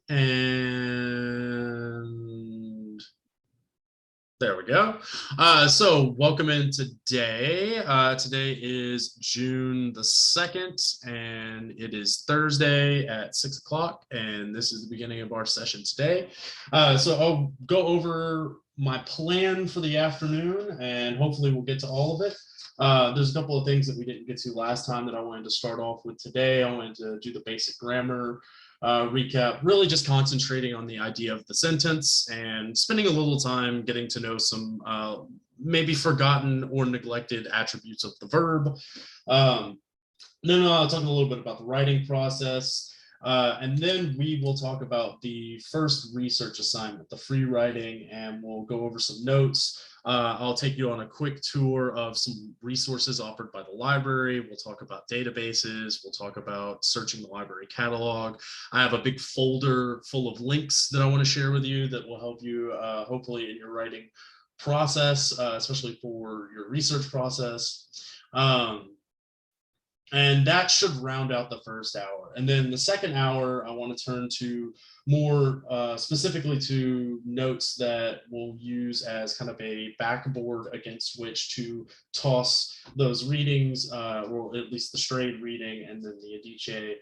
And there we go. So welcome in today. Today is June the 2nd, and it is Thursday at 6 o'clock, and this is the beginning of our session today. So I'll go over my plan for the afternoon, and hopefully we'll get to all of it. There's a couple of things that we didn't get to last time that I wanted to start off with today. I wanted to do the basic grammar recap, really just concentrating on the idea of the sentence and spending a little time getting to know some maybe forgotten or neglected attributes of the verb. Then I'll talk a little bit about the writing process. And then we will talk about the first research assignment, the free writing, and we'll go over some notes. I'll take you on a quick tour of some resources offered by the library. We'll talk about databases. We'll talk about searching the library catalog. I have a big folder full of links that I want to share with you that will help you hopefully in your writing process, especially for your research process. And that should round out the first hour. And then the second hour, I want to turn to more specifically to notes that we'll use as kind of a backboard against which to toss those readings, or at least the strayed reading, and then the Adichie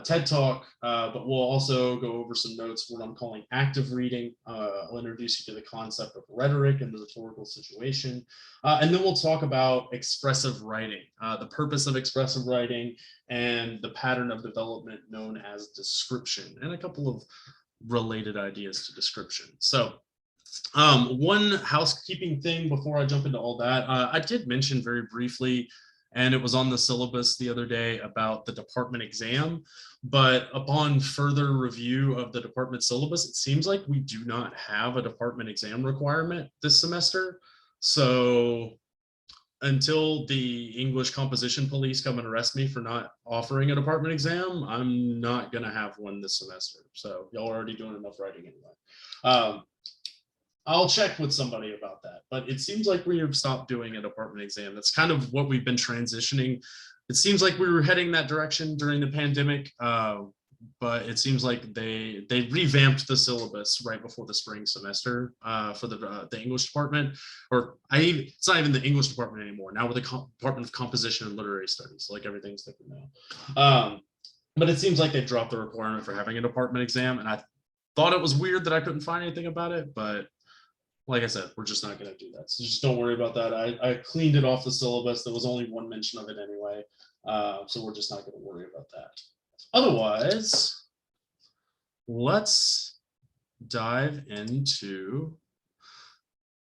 TED Talk, but we'll also go over some notes for what I'm calling active reading. I'll introduce you to the concept of rhetoric and the rhetorical situation. And then we'll talk about expressive writing, the purpose of expressive writing, and the pattern of development known as description, and a couple of related ideas to description. So one housekeeping thing before I jump into all that, I did mention very briefly, and it was on the syllabus the other day, about the department exam. But upon further review of the department syllabus, it seems like we do not have a department exam requirement this semester. So until the English composition police come and arrest me for not offering a department exam, I'm not going to have one this semester. So y'all are already doing enough writing anyway. I'll check with somebody about that, but it seems like we have stopped doing a department exam. That's kind of what we've been transitioning. It seems like we were heading that direction during the pandemic, but it seems like they revamped the syllabus right before the spring semester for the English department, it's not even the English department anymore. Now we're the Department of Composition and Literary Studies, like everything's different now. But it seems like they dropped the requirement for having a department exam, and I thought it was weird that I couldn't find anything about it, but like I said, we're just not going to do that. So just don't worry about that. I cleaned it off the syllabus. There was only one mention of it anyway. So we're just not going to worry about that. Otherwise, let's dive into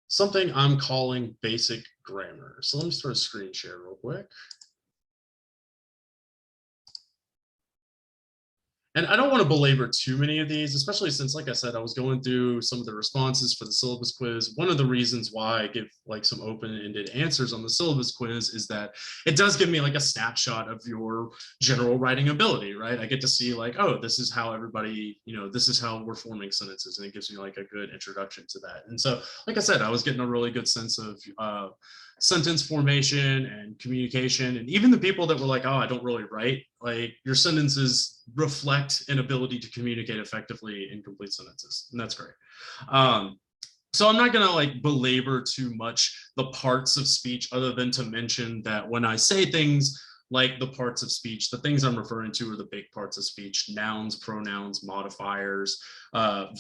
something I'm calling basic grammar. So let me start a screen share real quick. And I don't want to belabor too many of these, especially since, like I said, I was going through some of the responses for the syllabus quiz. One of the reasons why I give like some open-ended answers on the syllabus quiz is that it does give me like a snapshot of your general writing ability, right? I get to see like, oh, this is how everybody, this is how we're forming sentences, and it gives me like a good introduction to that. And so, like I said, I was getting a really good sense of sentence formation and communication, and even the people that were like, oh, I don't really write, like your sentences reflect an ability to communicate effectively in complete sentences, and that's great. So I'm not going to like belabor too much the parts of speech, other than to mention that when I say things like the parts of speech, the things I'm referring to are the big parts of speech: nouns, pronouns, modifiers,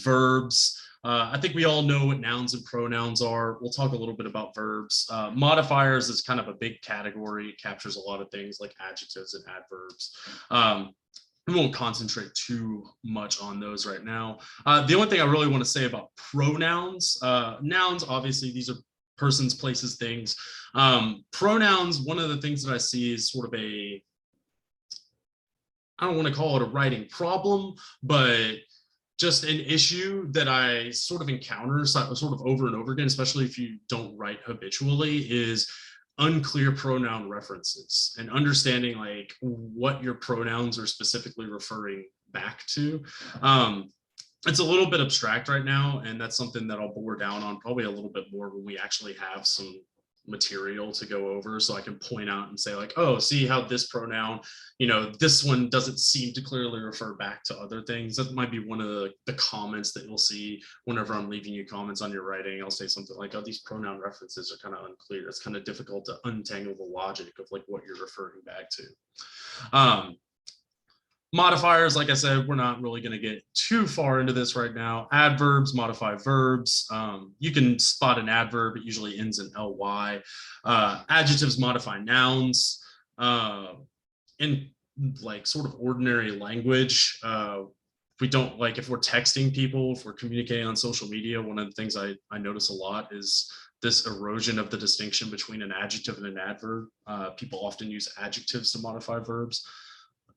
verbs. I think we all know what nouns and pronouns are. We'll talk a little bit about verbs. Modifiers is kind of a big category. It captures a lot of things like adjectives and adverbs. We won't concentrate too much on those right now. The only thing I really want to say about pronouns, nouns, obviously, these are persons, places, things. Pronouns, one of the things that I see is sort of I don't want to call it a writing problem, but just an issue that I sort of encounter sort of over and over again, especially if you don't write habitually, is unclear pronoun references and understanding like what your pronouns are specifically referring back to. It's a little bit abstract right now, and that's something that I'll bore down on probably a little bit more when we actually have some material to go over, so I can point out and say like, oh, see how this pronoun, this one doesn't seem to clearly refer back to other things. That might be one of the comments that you'll see whenever I'm leaving you comments on your writing. I'll say something like, oh, these pronoun references are kind of unclear. It's kind of difficult to untangle the logic of like what you're referring back to. Modifiers, like I said, we're not really going to get too far into this right now. Adverbs modify verbs. You can spot an adverb. It usually ends in ly. Adjectives modify nouns. In like sort of ordinary language, we don't, like, if we're texting people, if we're communicating on social media, one of the things I notice a lot is this erosion of the distinction between an adjective and an adverb. People often use adjectives to modify verbs.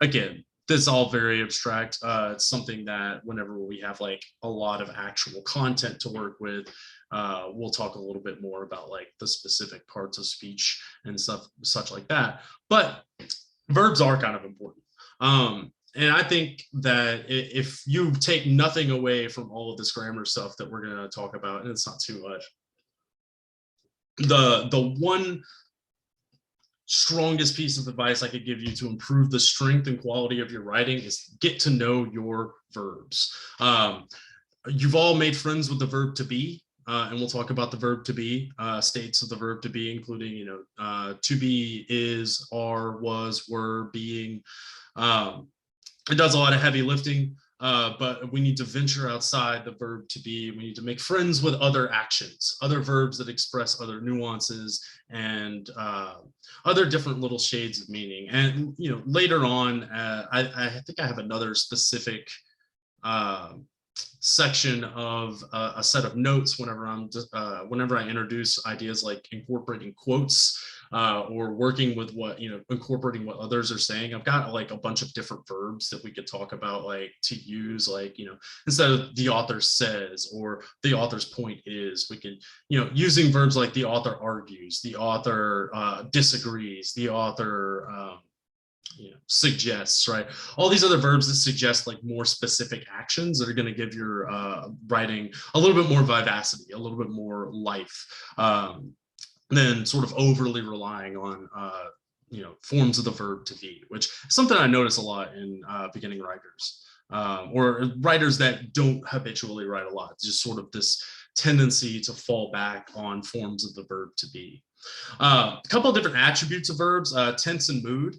Again, this is all very abstract. It's something that whenever we have like a lot of actual content to work with, we'll talk a little bit more about like the specific parts of speech and stuff such like that. But verbs are kind of important. And I think that if you take nothing away from all of this grammar stuff that we're going to talk about, and it's not too much, the one strongest piece of advice I could give you to improve the strength and quality of your writing is get to know your verbs. You've all made friends with the verb to be, and we'll talk about the verb to be, states of the verb to be, including, to be, is, are, was, were, being. It does a lot of heavy lifting, but we need to venture outside the verb to be. We need to make friends with other actions, other verbs that express other nuances and other different little shades of meaning. And later on, I think I have another specific section of a set of notes whenever I introduce ideas like incorporating quotes or working with incorporating what others are saying. I've got like a bunch of different verbs that we could talk about, like to use, like, instead of the author says or the author's point is, we could, using verbs like the author argues, the author disagrees, the author suggests, right? All these other verbs that suggest like more specific actions that are going to give your writing a little bit more vivacity, a little bit more life, than sort of overly relying on forms of the verb to be, which is something I notice a lot in beginning writers, or writers that don't habitually write a lot. Just sort of this tendency to fall back on forms of the verb to be. A couple of different attributes of verbs, tense and mood.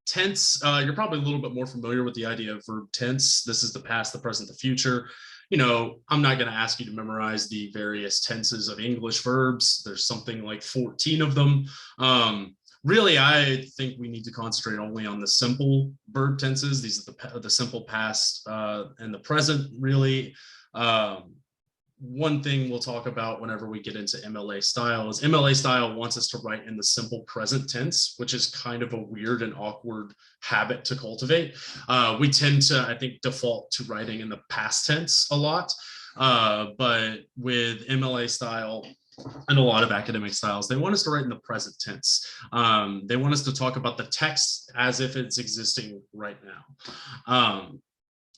Tense, you're probably a little bit more familiar with the idea of verb tense. This is the past, the present, the future. I'm not going to ask you to memorize the various tenses of English verbs. There's something like 14 of them. Really, I think we need to concentrate only on the simple verb tenses. These are the simple past and the present, really. One thing we'll talk about whenever we get into MLA style is MLA style wants us to write in the simple present tense, which is kind of a weird and awkward habit to cultivate. We tend to, I think, default to writing in the past tense a lot, but with MLA style and a lot of academic styles, they want us to write in the present tense. They want us to talk about the text as if it's existing right now.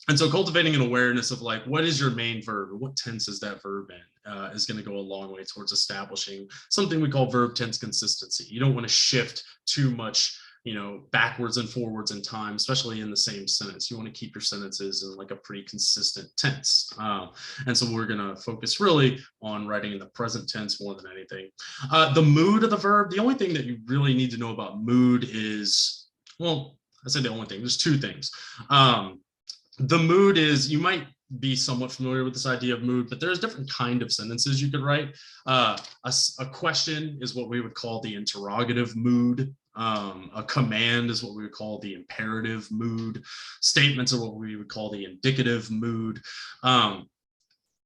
And so cultivating an awareness of like, what is your main verb, or what tense is that verb in, is going to go a long way towards establishing something we call verb tense consistency. You don't want to shift too much, backwards and forwards in time, especially in the same sentence. You want to keep your sentences in like a pretty consistent tense. And so we're going to focus really on writing in the present tense more than anything. The mood of the verb, the only thing that you really need to know about mood is, well, I say the only thing, there's two things. The mood is, you might be somewhat familiar with this idea of mood, but there's different kind of sentences you could write. A question is what we would call the interrogative mood. A command is what we would call the imperative mood. Statements are what we would call the indicative mood.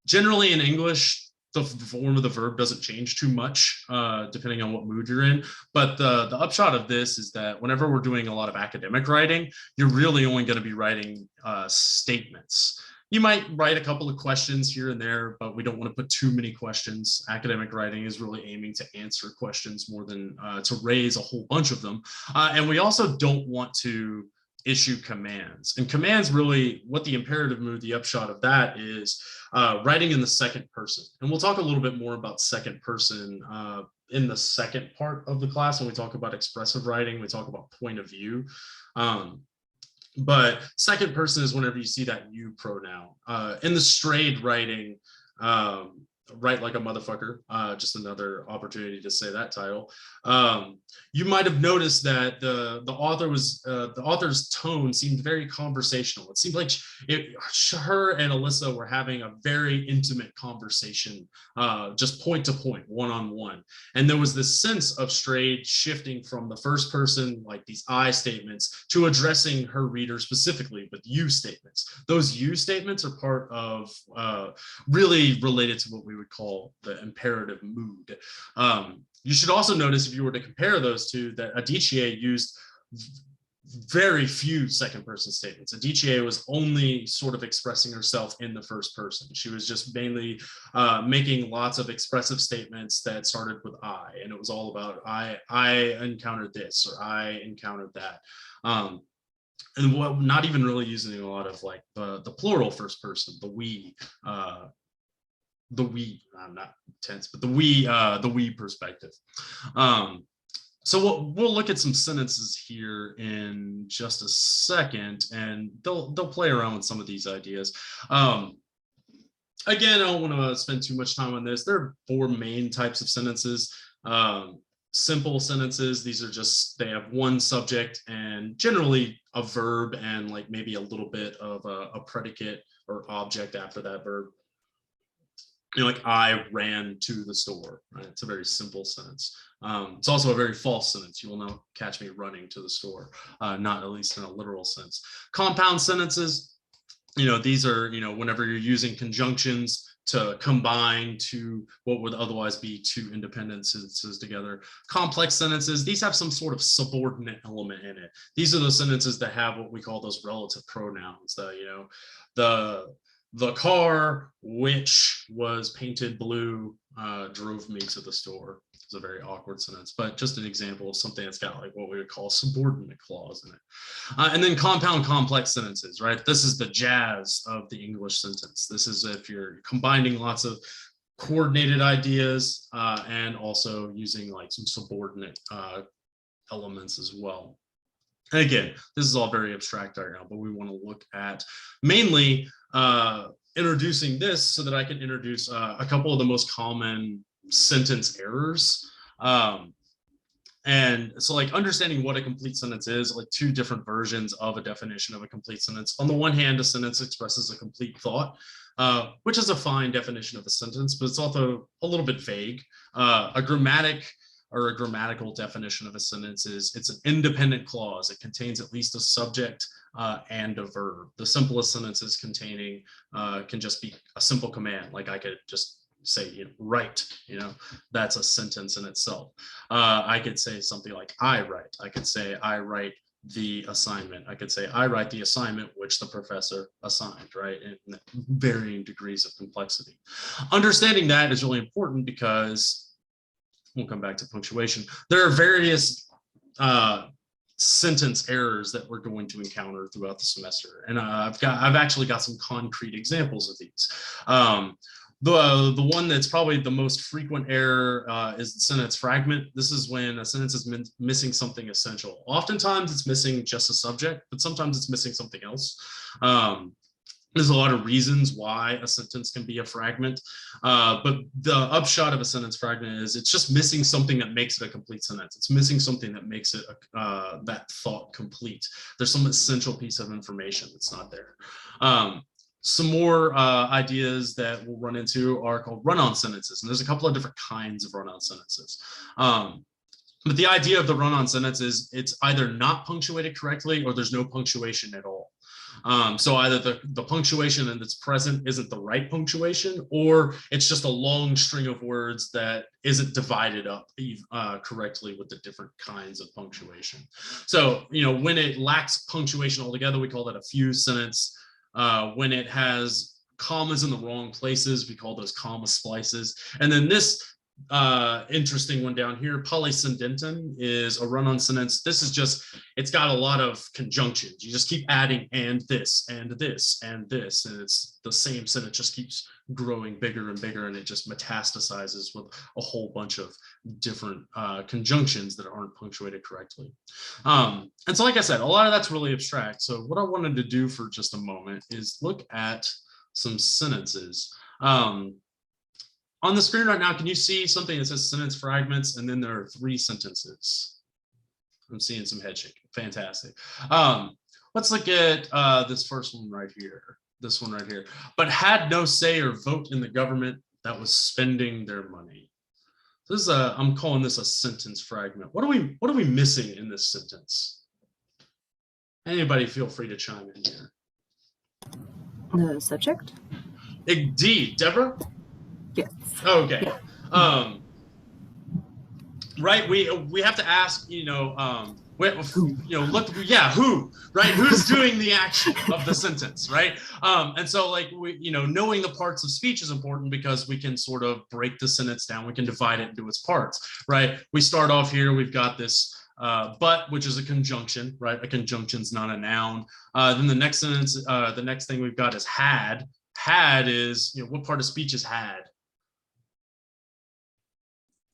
Generally in English, the form of the verb doesn't change too much depending on what mood you're in. But the upshot of this is that whenever we're doing a lot of academic writing, you're really only going to be writing statements. You might write a couple of questions here and there, but we don't want to put too many questions. Academic writing is really aiming to answer questions more than to raise a whole bunch of them. And we also don't want to issue commands. And commands really, what the imperative mood, the upshot of that is writing in the second person. And we'll talk a little bit more about second person in the second part of the class when we talk about expressive writing, we talk about point of view. But second person is whenever you see that you pronoun. In the strayed writing, write like a motherfucker, just another opportunity to say that title. You might have noticed that the author's tone seemed very conversational. It seemed like her and Alyssa were having a very intimate conversation, just point to point, one-on-one. And there was this sense of strayed shifting from the first person, like these I statements, to addressing her reader specifically with you statements. Those you statements are part of really related to what we would call the imperative mood. You should also notice, if you were to compare those two, that Adichie used very few second person statements. Adichie was only sort of expressing herself in the first person. She was just mainly making lots of expressive statements that started with I, and it was all about I encountered this, or I encountered that. And what, not even really using a lot of like the plural first person, the we, not tense, but the we perspective. So we'll look at some sentences here in just a second, and they'll play around with some of these ideas. Again, I don't want to spend too much time on this. There are 4 main types of sentences. Simple sentences, these are just, they have one subject and generally a verb and like maybe a little bit of a predicate or object after that verb. You know, like I ran to the store, right? It's a very simple sentence. It's also a very false sentence. You will not catch me running to the store, not at least in a literal sense. Compound sentences, you know, these are, you know, whenever you're using conjunctions to combine to what would otherwise be 2 independent sentences together. Complex sentences, these have some sort of subordinate element in it. These are those sentences that have what we call those relative pronouns, you know, the car which was painted blue drove me to the store. It's a very awkward sentence, but just an example of something that's got like what we would call subordinate clause in it. And then compound complex sentences, right? This is the jazz of the English sentence. This is if you're combining lots of coordinated ideas and also using like some subordinate elements as well. And again, this is all very abstract right now, but we want to look at mainly introducing this so that I can introduce a couple of the most common sentence errors. And so like understanding what a complete sentence is, like 2 different versions of a definition of a complete sentence. On the one hand, a sentence expresses a complete thought, which is a fine definition of a sentence, but it's also a little bit vague. A grammatical definition of a sentence is it's an independent clause. It contains at least a subject and a verb. The simplest sentences containing can just be a simple command, like I could just say, you know, write, you know, that's a sentence in itself. I could say something like I write. I could say I write the assignment. I could say I write the assignment which the professor assigned, right? And varying degrees of complexity. Understanding that is really important because we'll come back to punctuation. There are various sentence errors that we're going to encounter throughout the semester, and I've actually got some concrete examples of these. The one that's probably the most frequent error is the sentence fragment. This is when a sentence is missing something essential. Oftentimes it's missing just a subject, but sometimes it's missing something else. There's a lot of reasons why a sentence can be a fragment, but the upshot of a sentence fragment is it's just missing something that makes it a complete sentence. It's missing something that makes it that thought complete. There's some essential piece of information that's not there. Some more ideas that we'll run into are called run-on sentences, and there's a couple of different kinds of run-on sentences. But the idea of the run-on sentence is it's either not punctuated correctly or there's no punctuation at all. So either the punctuation that's present isn't the right punctuation, or it's just a long string of words that isn't divided up correctly with the different kinds of punctuation. So, you know, when it lacks punctuation altogether, we call that a fused sentence. When it has commas in the wrong places, we call those comma splices. And then this interesting one down here. Polysyndeton is a run-on sentence. This is just, it's got a lot of conjunctions. You just keep adding and this and this and this, and it's the same sentence just keeps growing bigger and bigger, and it just metastasizes with a whole bunch of different conjunctions that aren't punctuated correctly. And so, like I said, a lot of that's really abstract. So what I wanted to do for just a moment is look at some sentences. On the screen right now, can you see something that says sentence fragments, and then there are 3 sentences? I'm seeing some head shaking. Fantastic. Let's look at this first one right here. This one right here. But had no say or vote in the government that was spending their money. This is I'm calling this a sentence fragment. What are we missing in this sentence? Anybody feel free to chime in here. The subject? Indeed, Deborah? Yes. Okay. Yeah. Right. We have to ask, look, yeah, who, right? Who's doing the action of the sentence, right? And so, like, knowing the parts of speech is important because we can sort of break the sentence down. We can divide it into its parts, right? We start off here. We've got this but, which is a conjunction, right? A conjunction's not a noun. Then the next sentence, the next thing we've got is had. Had is, what part of speech is had?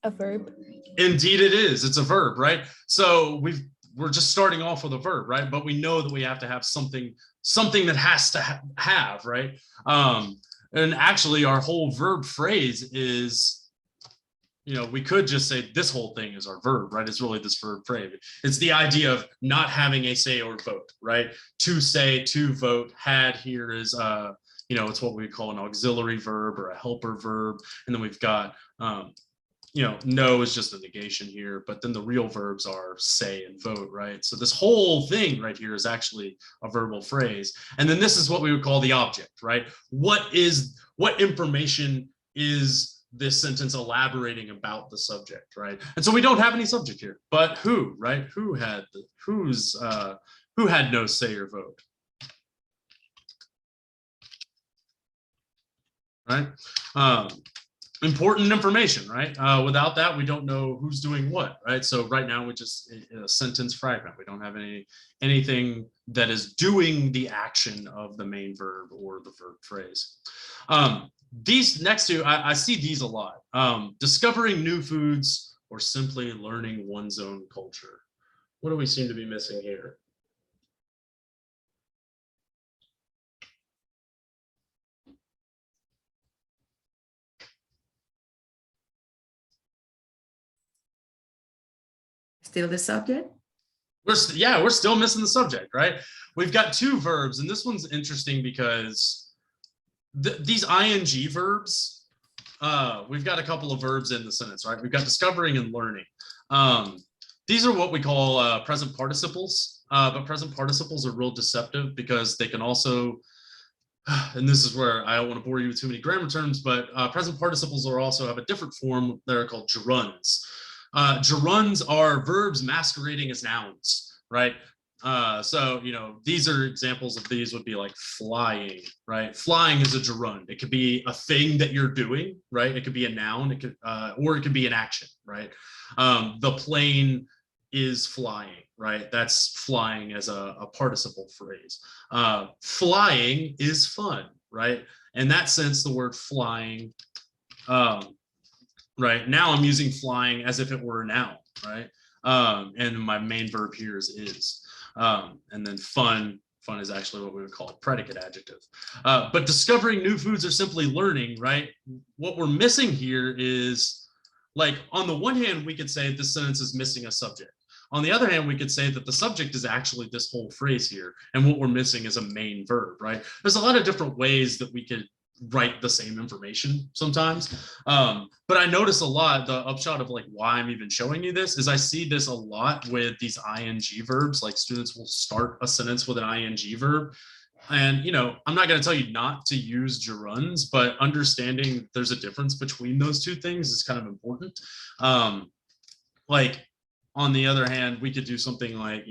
A verb. Indeed it is. It's a verb, right? So we're just starting off with a verb, right? But we know that we have to have something that has to have, right? And actually our whole verb phrase is, we could just say this whole thing is our verb, right? It's really this verb phrase. It's the idea of not having a say or vote, right? To say, to vote. Had here is, it's what we call an auxiliary verb or a helper verb. And then we've got, no is just a negation here, but then the real verbs are say and vote, right? So this whole thing right here is actually a verbal phrase. And then this is what we would call the object, right? What information is this sentence elaborating about the subject, right? And so we don't have any subject here, but who, right? Who had no say or vote, right? Important information, right? Without that, we don't know who's doing what, right? So right now we just a sentence fragment. We don't have anything that is doing the action of the main verb or the verb phrase. These next two, I see these a lot. Discovering new foods or simply learning one's own culture. What do we seem to be missing here? Still the subject? We're still missing the subject, right? We've got 2 verbs, and this one's interesting because these ing verbs, we've got a couple of verbs in the sentence, right? We've got discovering and learning. These are what we call present participles, but present participles are real deceptive because they can also, and this is where I don't want to bore you with too many grammar terms, but present participles are also have a different form that are called gerunds. Gerunds are verbs masquerading as nouns, right? So, these are examples of these would be like flying, right? Flying is a gerund. It could be a thing that you're doing, right? It could be a noun, it could, or it could be an action, right? The plane is flying, right? That's flying as a participle phrase. Flying is fun, right? In that sense, the word flying, right now I'm using flying as if it were a noun, right? And my main verb here is. And then fun is actually what we would call a predicate adjective. But discovering new foods or simply learning, right? What we're missing here is, like, on the one hand, we could say this sentence is missing a subject. On the other hand, we could say that the subject is actually this whole phrase here, and what we're missing is a main verb, right? There's a lot of different ways that we could write the same information sometimes. But I notice a lot, the upshot of like why I'm even showing you this is I see this a lot with these ing verbs. Like students will start a sentence with an ing verb. And, I'm not going to tell you not to use gerunds, but understanding there's a difference between those 2 things is kind of important. Like, on the other hand, we could do something like,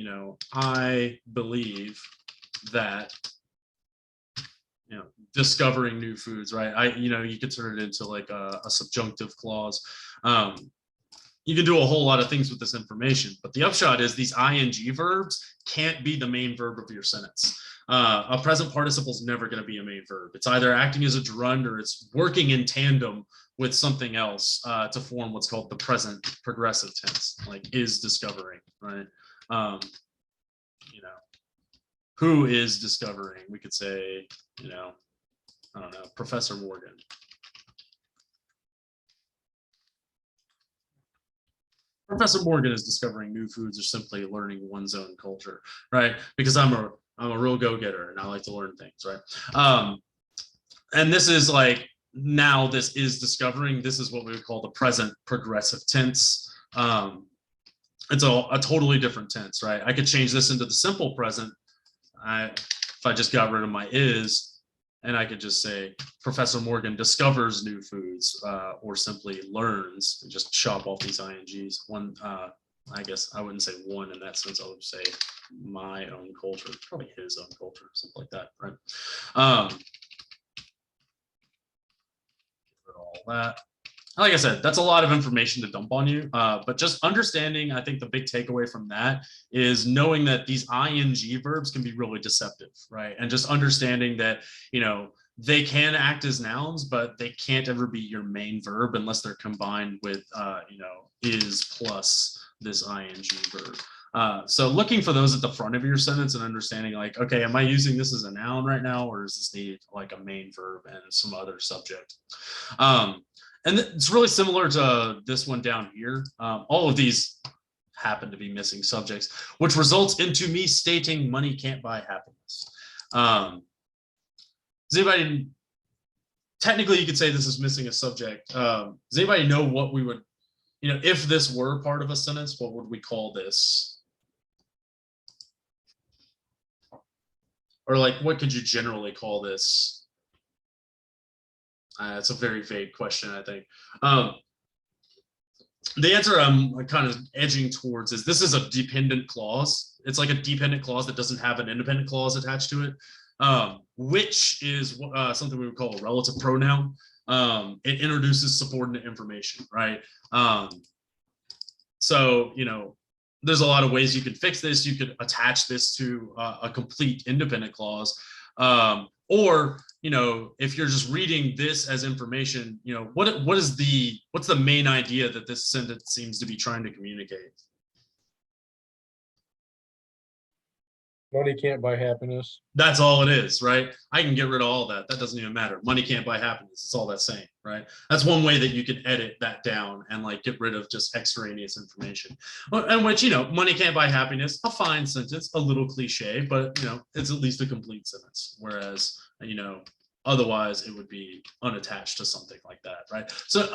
I believe that, discovering new foods, right? You could turn it into like a subjunctive clause. You can do a whole lot of things with this information, but the upshot is these ing verbs can't be the main verb of your sentence. A present participle is never going to be a main verb. It's either acting as a gerund or it's working in tandem with something else to form what's called the present progressive tense, like is discovering, right? Who is discovering? We could say, I don't know, Professor Morgan. Professor Morgan is discovering new foods or simply learning one's own culture, right? Because I'm a real go-getter and I like to learn things, right? And this is like, now this is discovering. This is what we would call the present progressive tense. It's a totally different tense, right? I could change this into the simple present. If I just got rid of my is, and I could just say Professor Morgan discovers new foods, or simply learns, and just chop off these ings. One, I guess I wouldn't say one in that sense. I would say my own culture, probably his own culture, something like that, right? All that. Like I said, that's a lot of information to dump on you, but just understanding, I think the big takeaway from that is knowing that these ing verbs can be really deceptive, right? And just understanding that, they can act as nouns, but they can't ever be your main verb unless they're combined with, is plus this ing verb. So looking for those at the front of your sentence and understanding like, okay, am I using this as a noun right now, or is this need like a main verb and some other subject? And it's really similar to this one down here. All of these happen to be missing subjects, which results into me stating money can't buy happiness. Does anybody, technically you could say this is missing a subject. Does anybody know what we would, if this were part of a sentence, what would we call this? Or like, what could you generally call this? It's a very vague question, I think. The answer I'm kind of edging towards is this is a dependent clause. It's like a dependent clause that doesn't have an independent clause attached to it, which is something we would call a relative pronoun. It introduces subordinate information, right? So, there's a lot of ways you could fix this. You could attach this to a complete independent clause. Or, if you're just reading this as information, what's the main idea that this sentence seems to be trying to communicate? Money can't buy happiness. That's all it is, right? I can get rid of all that. That doesn't even matter. Money can't buy happiness. It's all that saying, right? That's one way that you can edit that down and like get rid of just extraneous information. And which, money can't buy happiness, a fine sentence, a little cliche, but it's at least a complete sentence. Whereas, otherwise it would be unattached to something like that, right? So,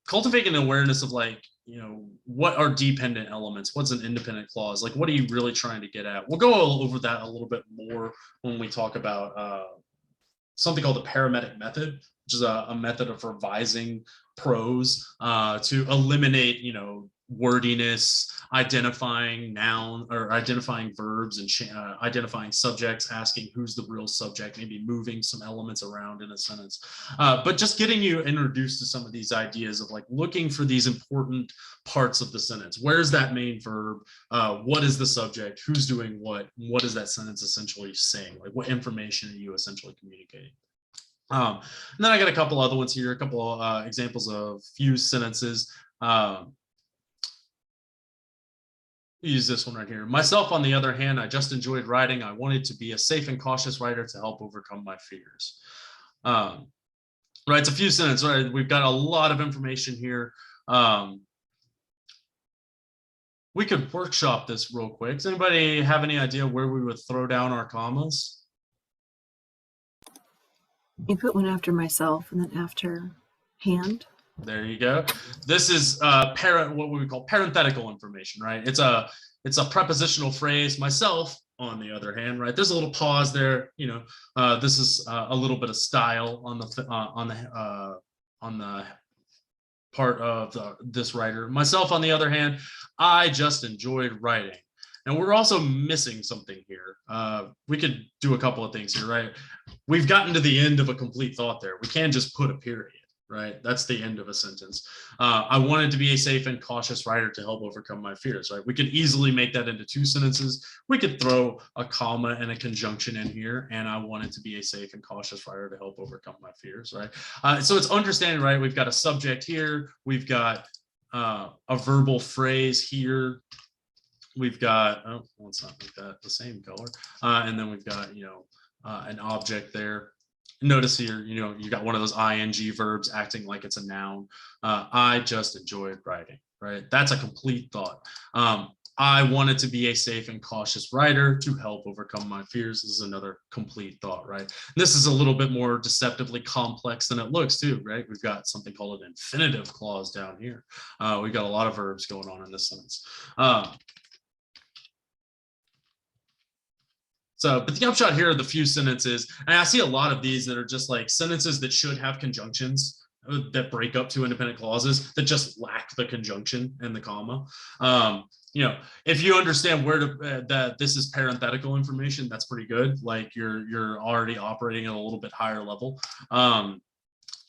cultivating an awareness of like, what are dependent elements? What's an independent clause? Like, what are you really trying to get at? We'll go over that a little bit more when we talk about something called the Paramedic Method, which is a method of revising prose to eliminate, wordiness, identifying noun or identifying verbs and identifying subjects, asking who's the real subject, maybe moving some elements around in a sentence. But just getting you introduced to some of these ideas of like looking for these important parts of the sentence. Where's that main verb? What is the subject? Who's doing what? What is that sentence essentially saying? Like what information are you essentially communicating? And then I got a couple other ones here, a couple examples of fused sentences. Use this one right here. Myself, on the other hand, I just enjoyed writing. I wanted to be a safe and cautious writer to help overcome my fears. Right, it's a few sentences, right? We've got a lot of information here. We could workshop this real quick. Does anybody have any idea where we would throw down our commas? You put one after myself and then after hand. There you go. This is what we call parenthetical information, right? It's a prepositional phrase. Myself, on the other hand, right? There's a little pause there. This is a little bit of style on the part of this writer. Myself, on the other hand, I just enjoyed writing. And we're also missing something here. We could do a couple of things here, right? We've gotten to the end of a complete thought there. We can't just put a period, right? That's the end of a sentence. I wanted to be a safe and cautious writer to help overcome my fears, right? We could easily make that into 2 sentences. We could throw a comma and a conjunction in here, and I wanted to be a safe and cautious writer to help overcome my fears, right? So it's understanding, right? We've got a subject here. We've got a verbal phrase here. We've got, oh, well, it's not like that, the same color. And then we've got, an object there. Notice here, you got one of those ing verbs acting like it's a noun. I just enjoyed writing, right? That's a complete thought. I wanted to be a safe and cautious writer to help overcome my fears. This is another complete thought, right? This is a little bit more deceptively complex than it looks too, right? We've got something called an infinitive clause down here. We've got a lot of verbs going on in this sentence. But the upshot here are the few sentences, and I see a lot of these that are just like sentences that should have conjunctions that break up 2 independent clauses that just lack the conjunction and the comma. If you understand where that this is parenthetical information, that's pretty good. Like you're already operating at a little bit higher level.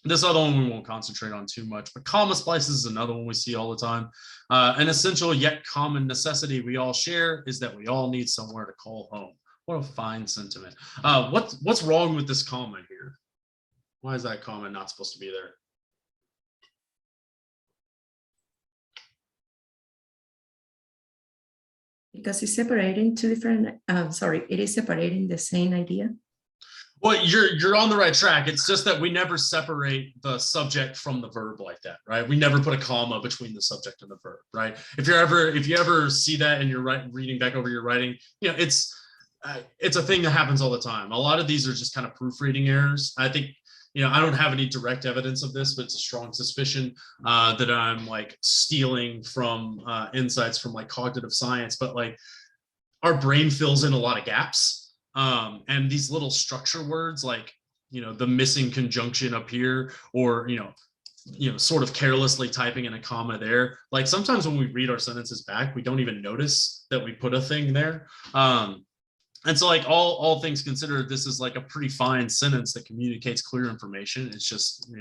This other one we won't concentrate on too much, but comma splices is another one we see all the time. An essential yet common necessity we all share is that we all need somewhere to call home. What a fine sentiment. What's wrong with this comma here? Why is that comma not supposed to be there? Because it's separating 2 different, it is separating the same idea. Well, you're on the right track. It's just that we never separate the subject from the verb like that, right? We never put a comma between the subject and the verb, right? If you ever see that and you're reading back over your writing, it's a thing that happens all the time. A lot of these are just kind of proofreading errors. I think, I don't have any direct evidence of this, but it's a strong suspicion that I'm like stealing from insights from like cognitive science, but like our brain fills in a lot of gaps. And these little structure words like, the missing conjunction up here, or, sort of carelessly typing in a comma there. Like sometimes when we read our sentences back, we don't even notice that we put a thing there. And so like all things considered, this is like a pretty fine sentence that communicates clear information. It's just,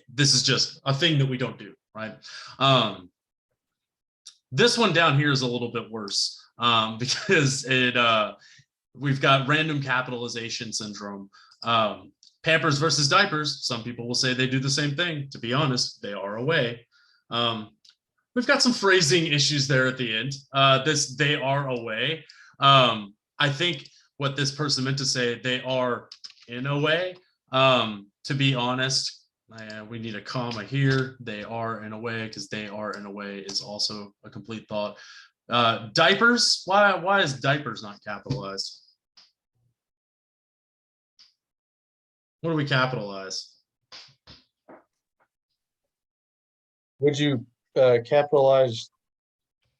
this is just a thing that we don't do, right? This one down here is a little bit worse because we've got random capitalization syndrome. Pampers versus diapers. Some people will say they do the same thing. To be honest, they are a way. We've got some phrasing issues there at the end. They are a way. I think what this person meant to say, they are in a way. To be honest, we need a comma here. They are in a way, because they are in a way is also a complete thought. Diapers, why is diapers not capitalized? What do we capitalize? Would you capitalize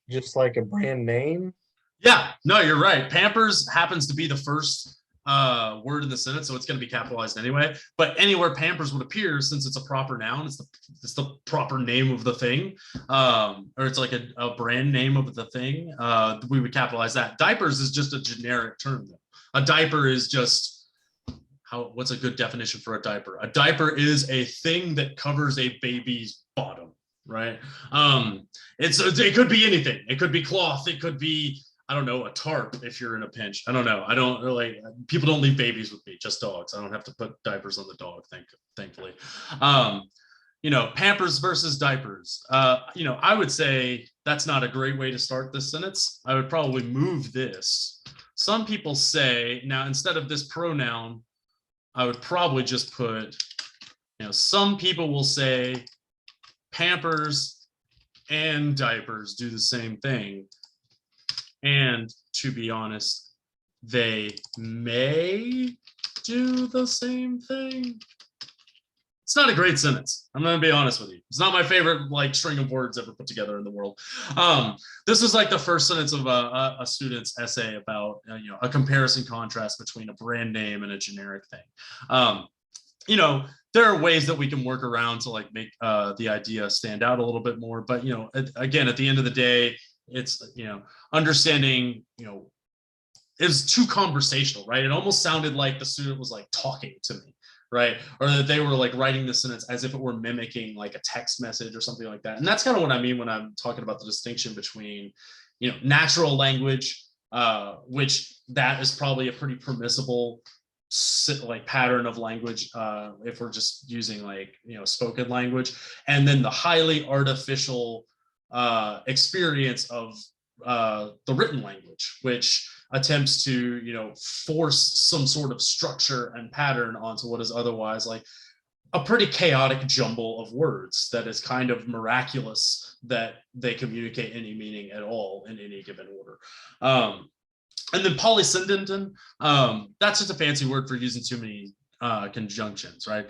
just like a brand name? Yeah, no, you're right. Pampers happens to be the first word in the sentence, so it's going to be capitalized anyway. But anywhere Pampers would appear, since it's a proper noun, it's the proper name of the thing, or it's like a brand name of the thing. We would capitalize that. Diapers is just a generic term, though. A diaper is just what's a good definition for a diaper? A diaper is a thing that covers a baby's bottom, right? It could be anything. It could be cloth. It could be, I don't know, a tarp if you're in a pinch. I don't know. I don't really, people don't leave babies with me, just dogs. I don't have to put diapers on the dog, thankfully. Pampers versus diapers. I would say that's not a great way to start this sentence. I would probably move this. Some people say, now instead of this pronoun, I would probably just put, some people will say Pampers and diapers do the same thing. And to be honest, they may do the same thing. It's not a great sentence. I'm going to be honest with you. It's not my favorite string of words ever put together in the world. This is like the first sentence of a student's essay about a comparison contrast between a brand name and a generic thing. There are ways that we can work around to make the idea stand out a little bit more. But again, at the end of the day, it's, understanding, it was too conversational, right? It almost sounded like the student was like talking to me, right? Or that they were like writing the sentence as if it were mimicking like a text message or something like that. And that's kind of what I mean when I'm talking about the distinction between, natural language, which that is probably a pretty permissible like pattern of language if we're just using like, spoken language, and then the highly artificial experience of the written language, which attempts to, force some sort of structure and pattern onto what is otherwise like a pretty chaotic jumble of words that is kind of miraculous that they communicate any meaning at all in any given order. And then polysyndeton, that's just a fancy word for using too many conjunctions, right?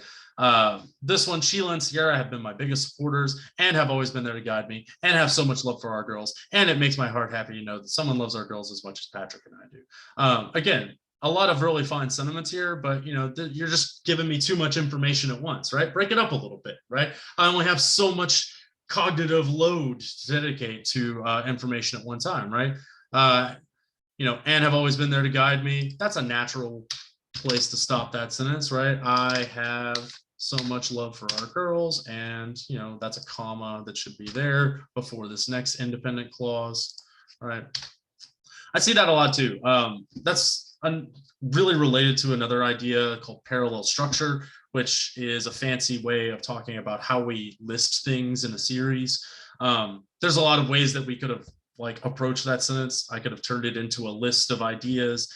This one, Sheila and Sierra have been my biggest supporters and have always been there to guide me and have so much love for our girls. And it makes my heart happy to know that someone loves our girls as much as Patrick and I do. Again, a lot of really fine sentiments here, but you're just giving me too much information at once, right? Break it up a little bit, right? I only have so much cognitive load to dedicate to information at one time, right? And have always been there to guide me. That's a natural place to stop that sentence, right? I have so much love for our girls, and that's a comma that should be there before this next independent clause, right? I see that a lot too. That's really related to another idea called parallel structure, which is a fancy way of talking about how we list things in a series. There's a lot of ways that we could have like approach that sentence. I could have turned it into a list of ideas.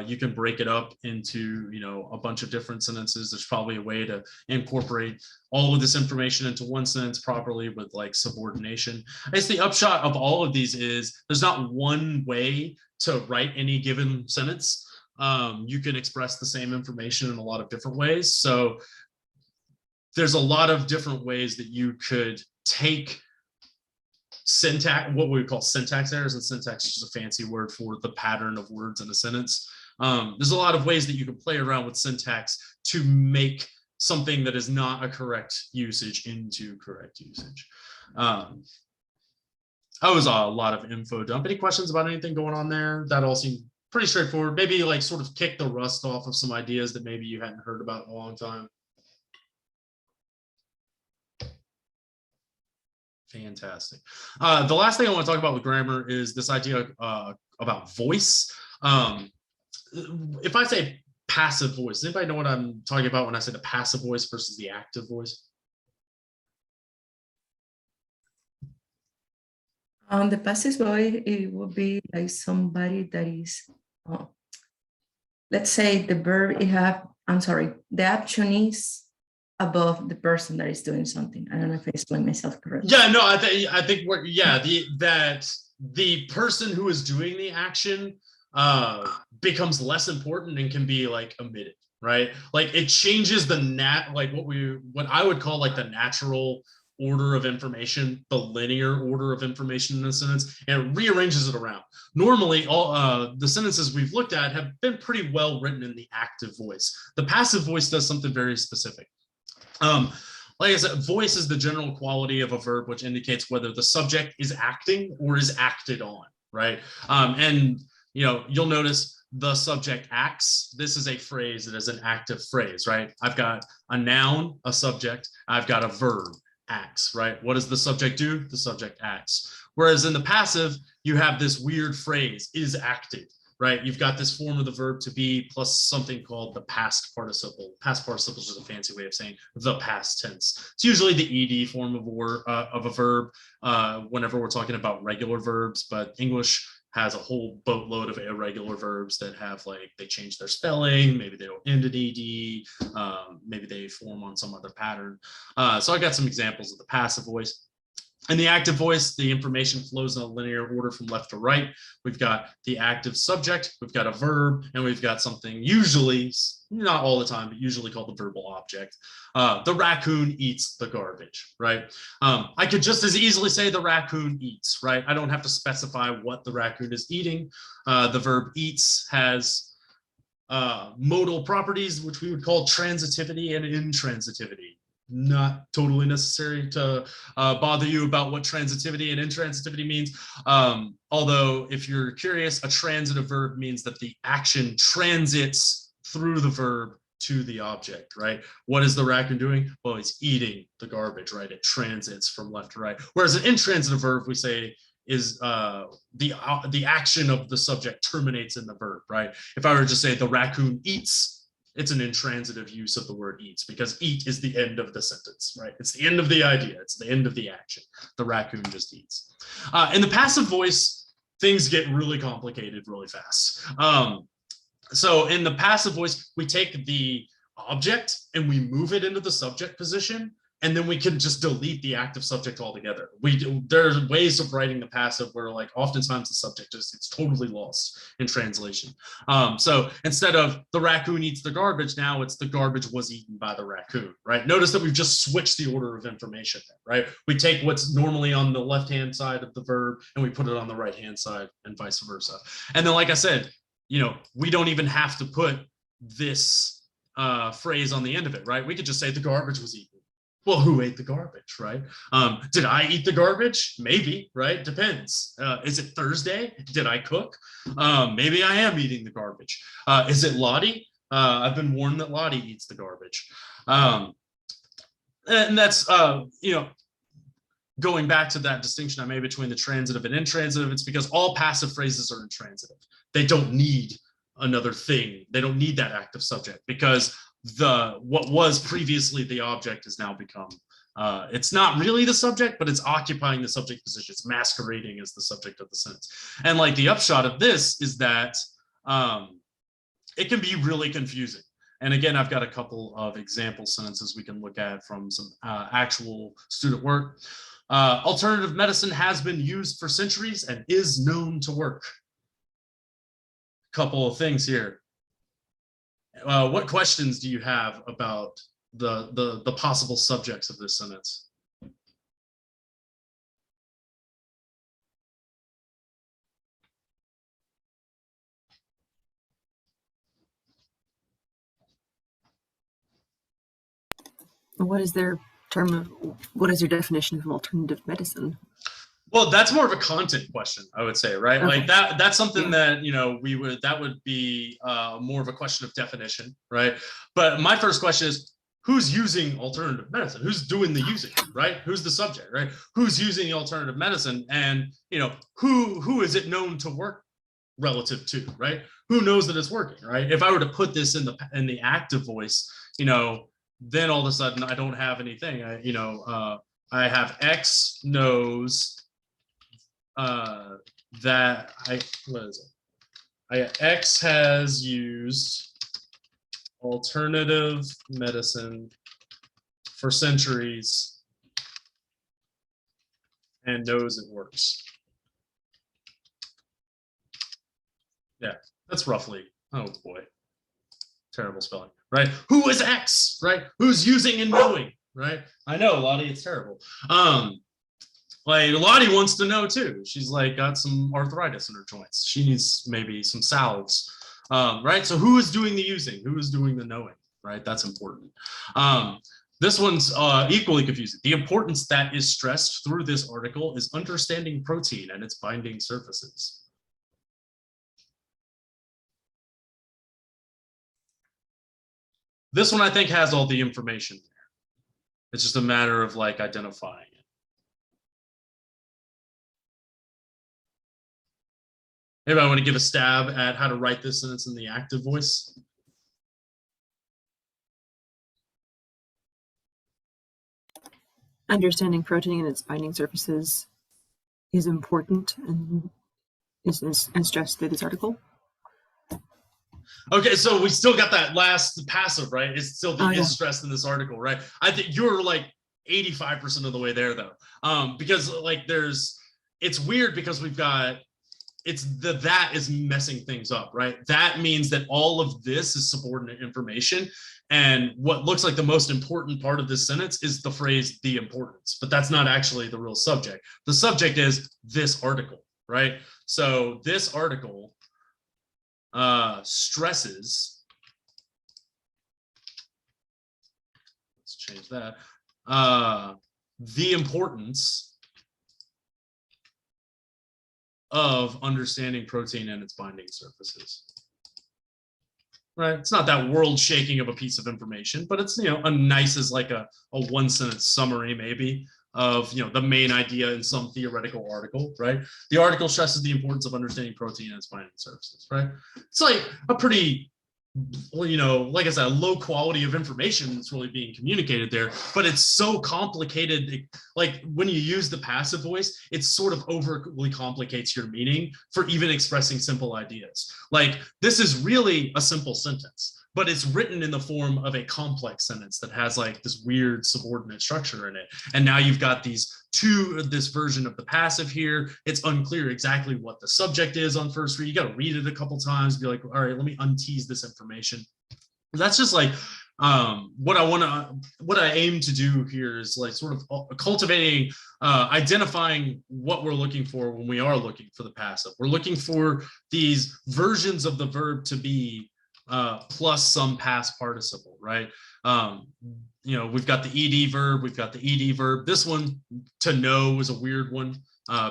You can break it up into, a bunch of different sentences. There's probably a way to incorporate all of this information into one sentence properly with like subordination. I guess the upshot of all of these is there's not one way to write any given sentence. You can express the same information in a lot of different ways. So there's a lot of different ways that you could take syntax, what we would call syntax errors, and syntax is just a fancy word for the pattern of words in a sentence. There's a lot of ways that you can play around with syntax to make something that is not a correct usage into correct usage. That was a lot of info dump. Any questions about anything going on there? That all seemed pretty straightforward. Maybe like sort of kick the rust off of some ideas that maybe you hadn't heard about in a long time. Fantastic. The last thing I want to talk about with grammar is this idea about voice. If I say passive voice, does anybody know what I'm talking about when I say the passive voice versus the active voice? The passive voice, it would be like somebody that is, let's say the verb the action is above the person that is doing something. I don't know if I explained myself correctly. Yeah, no, I think that the person who is doing the action becomes less important and can be like omitted, right? Like it changes the what I would call like the natural order of information, the linear order of information in a sentence, and it rearranges it around. Normally, all the sentences we've looked at have been pretty well written in the active voice. The passive voice does something very specific. Like I said, voice is the general quality of a verb, which indicates whether the subject is acting or is acted on, right? And you'll notice the subject acts. This is a phrase that is an active phrase, right? I've got a noun, a subject. I've got a verb, acts, right? What does the subject do? The subject acts. Whereas in the passive, you have this weird phrase, is acted, right? You've got this form of the verb to be plus something called the past participle. Past participle is just a fancy way of saying the past tense. It's usually the ed form of a verb whenever we're talking about regular verbs, but English has a whole boatload of irregular verbs that have like, they change their spelling, maybe they don't end in ed, maybe they form on some other pattern. So I got some examples of the passive voice. In the active voice, the information flows in a linear order from left to right. We've got the active subject, we've got a verb, and we've got something usually, not all the time, but usually called the verbal object. The raccoon eats the garbage, right? I could just as easily say the raccoon eats, right? I don't have to specify what the raccoon is eating. The verb eats has modal properties, which we would call transitivity and intransitivity. not totally necessary to bother you about what transitivity and intransitivity means. Although if you're curious, a transitive verb means that the action transits through the verb to the object, right? What is the raccoon doing? Well, it's eating the garbage, right? It transits from left to right. Whereas an intransitive verb, we say, is the action of the subject terminates in the verb, right? If I were to say the raccoon eats, it's an intransitive use of the word eats, because eat is the end of the sentence, right? It's the end of the idea. It's the end of the action. The raccoon just eats. In the passive voice, things get really complicated really fast. So in the passive voice, we take the object and we move it into the subject position, and then we can just delete the active subject altogether. There's ways of writing the passive where, like, oftentimes the subject it's totally lost in translation. So instead of the raccoon eats the garbage, now it's the garbage was eaten by the raccoon, right? Notice that we've just switched the order of information, right? We take what's normally on the left-hand side of the verb and we put it on the right-hand side, and vice versa. And then, like I said, we don't even have to put this phrase on the end of it, right? We could just say the garbage was eaten. Well, who ate the garbage, right? Did I eat the garbage? Maybe, right? Depends. Is it Thursday? Did I cook? Maybe I am eating the garbage. Is it Lottie? I've been warned that Lottie eats the garbage. And that's, going back to that distinction I made between the transitive and intransitive, it's because all passive phrases are intransitive. They don't need another thing. They don't need that active subject, because what was previously the object has now become, it's not really the subject, but it's occupying the subject position. It's masquerading as the subject of the sentence. And like the upshot of this is that it can be really confusing. And again, I've got a couple of example sentences we can look at from some actual student work. Alternative medicine has been used for centuries and is known to work. Couple of things here. What questions do you have about the possible subjects of this sentence? What is their definition of alternative medicine? Well, that's more of a content question, I would say, right? Okay. Like that's something that, that would be more of a question of definition, right? But my first question is, who's using alternative medicine? Who's doing the using, right? Who's the subject, right? Who's using the alternative medicine? And, who is it known to work relative to, right? Who knows that it's working, right? If I were to put this in the active voice, then all of a sudden I don't have anything. I have X knows that X has used alternative medicine for centuries and knows it works. Yeah, that's roughly, oh boy, terrible spelling, right? Who is X, right? Who's using and knowing, right? I know, Lottie, it's terrible. Like Lottie wants to know too. She's like got some arthritis in her joints. She needs maybe some salves, right? So who is doing the using? Who is doing the knowing, right? That's important. This one's equally confusing. The importance that is stressed through this article is understanding protein and its binding surfaces. This one I think has all the information there. It's just a matter of like identifying it. Maybe I want to give a stab at how to write this sentence in the active voice. Understanding protein and its binding surfaces is important and is stressed through this article. Okay, so we still got that last passive, right? It's still is stressed in this article, right? I think you're like 85% of the way there though. Because like it's weird because we've got, that is messing things up, right? That means that all of this is subordinate information. And what looks like the most important part of this sentence is the phrase the importance, but that's not actually the real subject. The subject is this article, right? So this article stresses, let's change that. The importance of understanding protein and its binding surfaces. Right, it's not that world shaking of a piece of information, but it's, you know, a nice as like a one sentence summary maybe of, you know, the main idea in some theoretical article, right? The article stresses the importance of understanding protein and its binding surfaces, right? It's like a pretty, you know, like I said, low quality of information that's really being communicated there, but it's so complicated. Like when you use the passive voice, it sort of overly complicates your meaning for even expressing simple ideas. Like this is really a simple sentence, but it's written in the form of a complex sentence that has like this weird subordinate structure in it. And now you've got this version of the passive here. It's unclear exactly what the subject is on first read. You got to read it a couple times, be like, all right, let me untease this information. That's just like what I aim to do here is like sort of cultivating, identifying what we're looking for when we are looking for the passive. We're looking for these versions of the verb to be plus some past participle, right? You know, we've got the ed verb, we've got the ed verb. This one, to know, is a weird one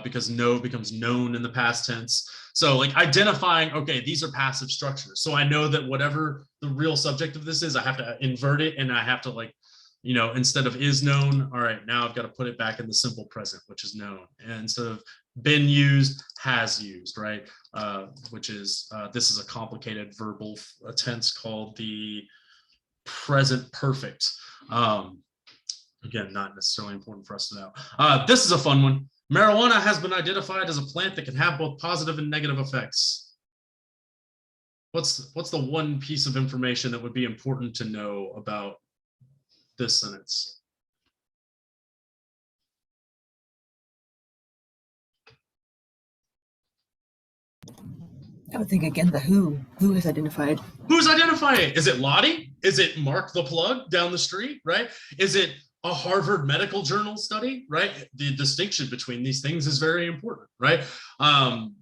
because know becomes known in the past tense. So like identifying, okay, these are passive structures. So I know that whatever the real subject of this is, I have to invert it, and I have to, like, you know, instead of is known, all right, now I've got to put it back in the simple present, which is known. And instead of been used, has used, right? Which is, this is a complicated verbal tense called the present perfect. Again, not necessarily important for us to know. This is a fun one. Marijuana has been identified as a plant that can have both positive and negative effects. What's the one piece of information that would be important to know about this sentence? I would think again the who. Who is identified? Who's identifying it? Is it Lottie? Is it Mark the Plug down the street, right? Is it a Harvard Medical Journal study, right? The distinction between these things is very important, right?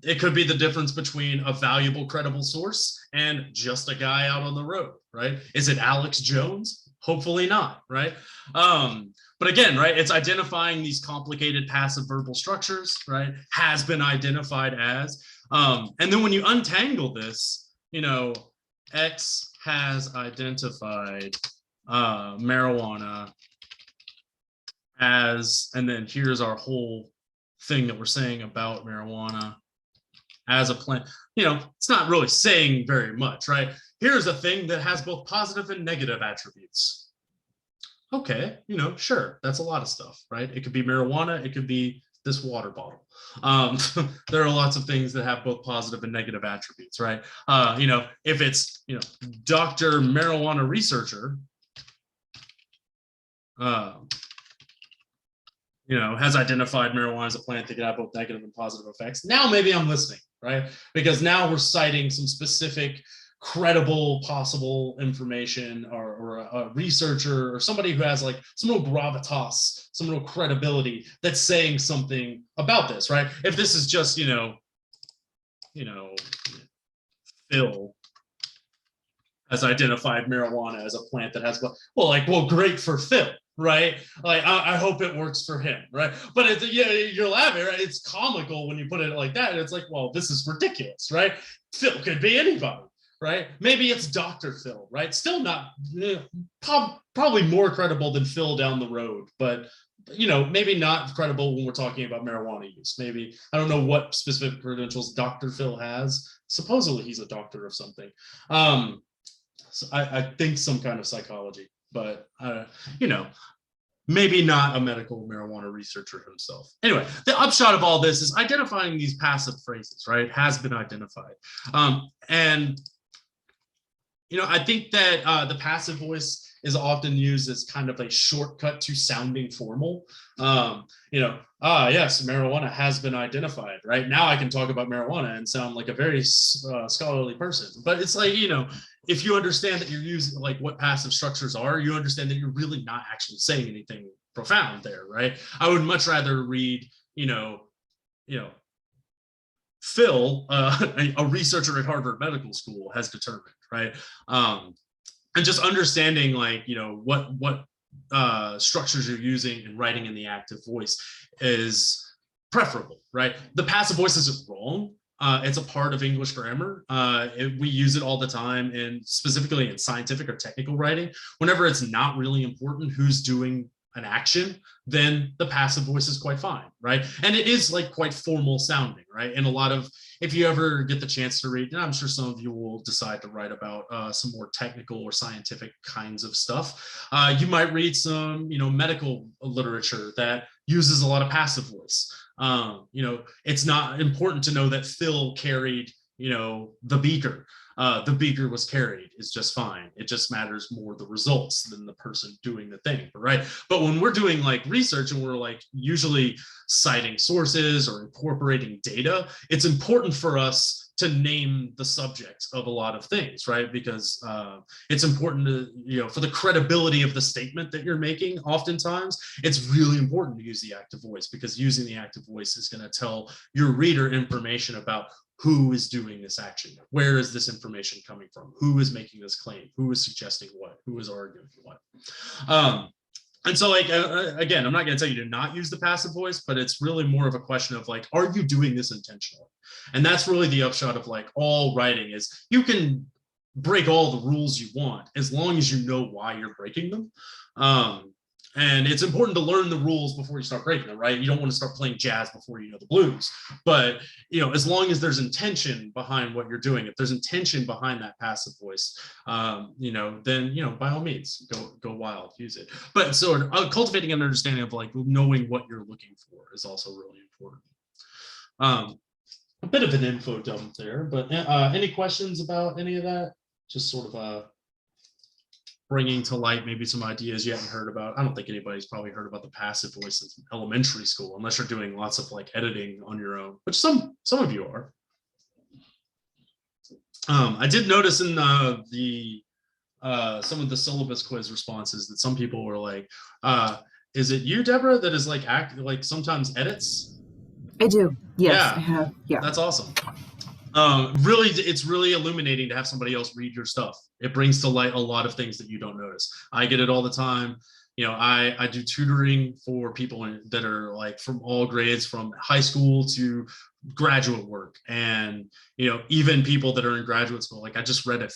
It could be the difference between a valuable, credible source and just a guy out on the road, right? Is it Alex Jones? Hopefully not, right? But again, right, it's identifying these complicated passive verbal structures, right? Has been identified as. And then when you untangle this, you know, X has identified marijuana as, and then here's our whole thing that we're saying about marijuana as a plant. You know, it's not really saying very much, right? Here's a thing that has both positive and negative attributes. Okay, you know, sure, that's a lot of stuff, right? It could be marijuana, it could be this water bottle. There are lots of things that have both positive and negative attributes, right? You know, if it's, you know, Dr. Marijuana Researcher, you know, has identified marijuana as a plant that can have both negative and positive effects. Now maybe I'm listening, right? Because now we're citing some specific, credible, possible information, or a researcher or somebody who has like some real gravitas, some real credibility that's saying something about this, right? If this is just, you know, Phil has identified marijuana as a plant that has, well, great for Phil, right? Like, I hope it works for him, right? But it's, yeah, you're laughing, right? It's comical when you put it like that. It's like, well, this is ridiculous, right? Phil could be anybody, right? Maybe it's Dr. Phil, right? Still not, probably more credible than Phil down the road, but, you know, maybe not credible when we're talking about marijuana use. Maybe, I don't know what specific credentials Dr. Phil has. Supposedly he's a doctor of something. So I think some kind of psychology, but you know, maybe not a medical marijuana researcher himself. Anyway, the upshot of all this is identifying these passive phrases, right? Has been identified. And, you know, I think that the passive voice is often used as kind of a shortcut to sounding formal. You know, yes, marijuana has been identified, right? Now I can talk about marijuana and sound like a very scholarly person. But it's like, you know, if you understand that you're using like what passive structures are, you understand that you're really not actually saying anything profound there, right? I would much rather read, you know, Phil, a researcher at Harvard Medical School, has determined, right? And just understanding, like, you know, what structures you're using in writing in the active voice is preferable, right? The passive voice isn't wrong. It's a part of English grammar. We use it all the time, and specifically in scientific or technical writing. Whenever it's not really important who's doing an action, then the passive voice is quite fine, right? And it is like quite formal sounding, right? And a lot of, if you ever get the chance to read, and I'm sure some of you will decide to write about some more technical or scientific kinds of stuff, you might read some, medical literature that uses a lot of passive voice. It's not important to know that Phil carried, the beaker. The beaker was carried is just fine. It just matters more the results than the person doing the thing, right? But when we're doing like research and we're like usually citing sources or incorporating data, it's important for us to name the subject of a lot of things, right? Because it's important to, for the credibility of the statement that you're making, oftentimes it's really important to use the active voice, because using the active voice is going to tell your reader information about who is doing this action, where is this information coming from, who is making this claim, who is suggesting what, who is arguing what. And so like, again, I'm not going to tell you to not use the passive voice, but it's really more of a question of like, are you doing this intentionally? And that's really the upshot of like all writing is you can break all the rules you want as long as you know why you're breaking them. And it's important to learn the rules before you start breaking them, right? You don't want to start playing jazz before you know the blues. But, as long as there's intention behind what you're doing, if there's intention behind that passive voice, then, by all means, go wild, use it. But sort of cultivating an understanding of like knowing what you're looking for is also really important. A bit of an info dump there, but any questions about any of that? Just sort of bringing to light maybe some ideas you haven't heard about. I don't think anybody's probably heard about the passive voice since elementary school, unless you're doing lots of like editing on your own, which some of you are. I did notice in some of the syllabus quiz responses that some people were like, is it you, Deborah, that is like sometimes edits? I do. Yes, Yeah. I have. Yeah. That's awesome. Really, it's really illuminating to have somebody else read your stuff. It brings to light a lot of things that you don't notice. I get it all the time. I do tutoring for people that are like from all grades, from high school to graduate work. And, even people that are in graduate school, like I just read I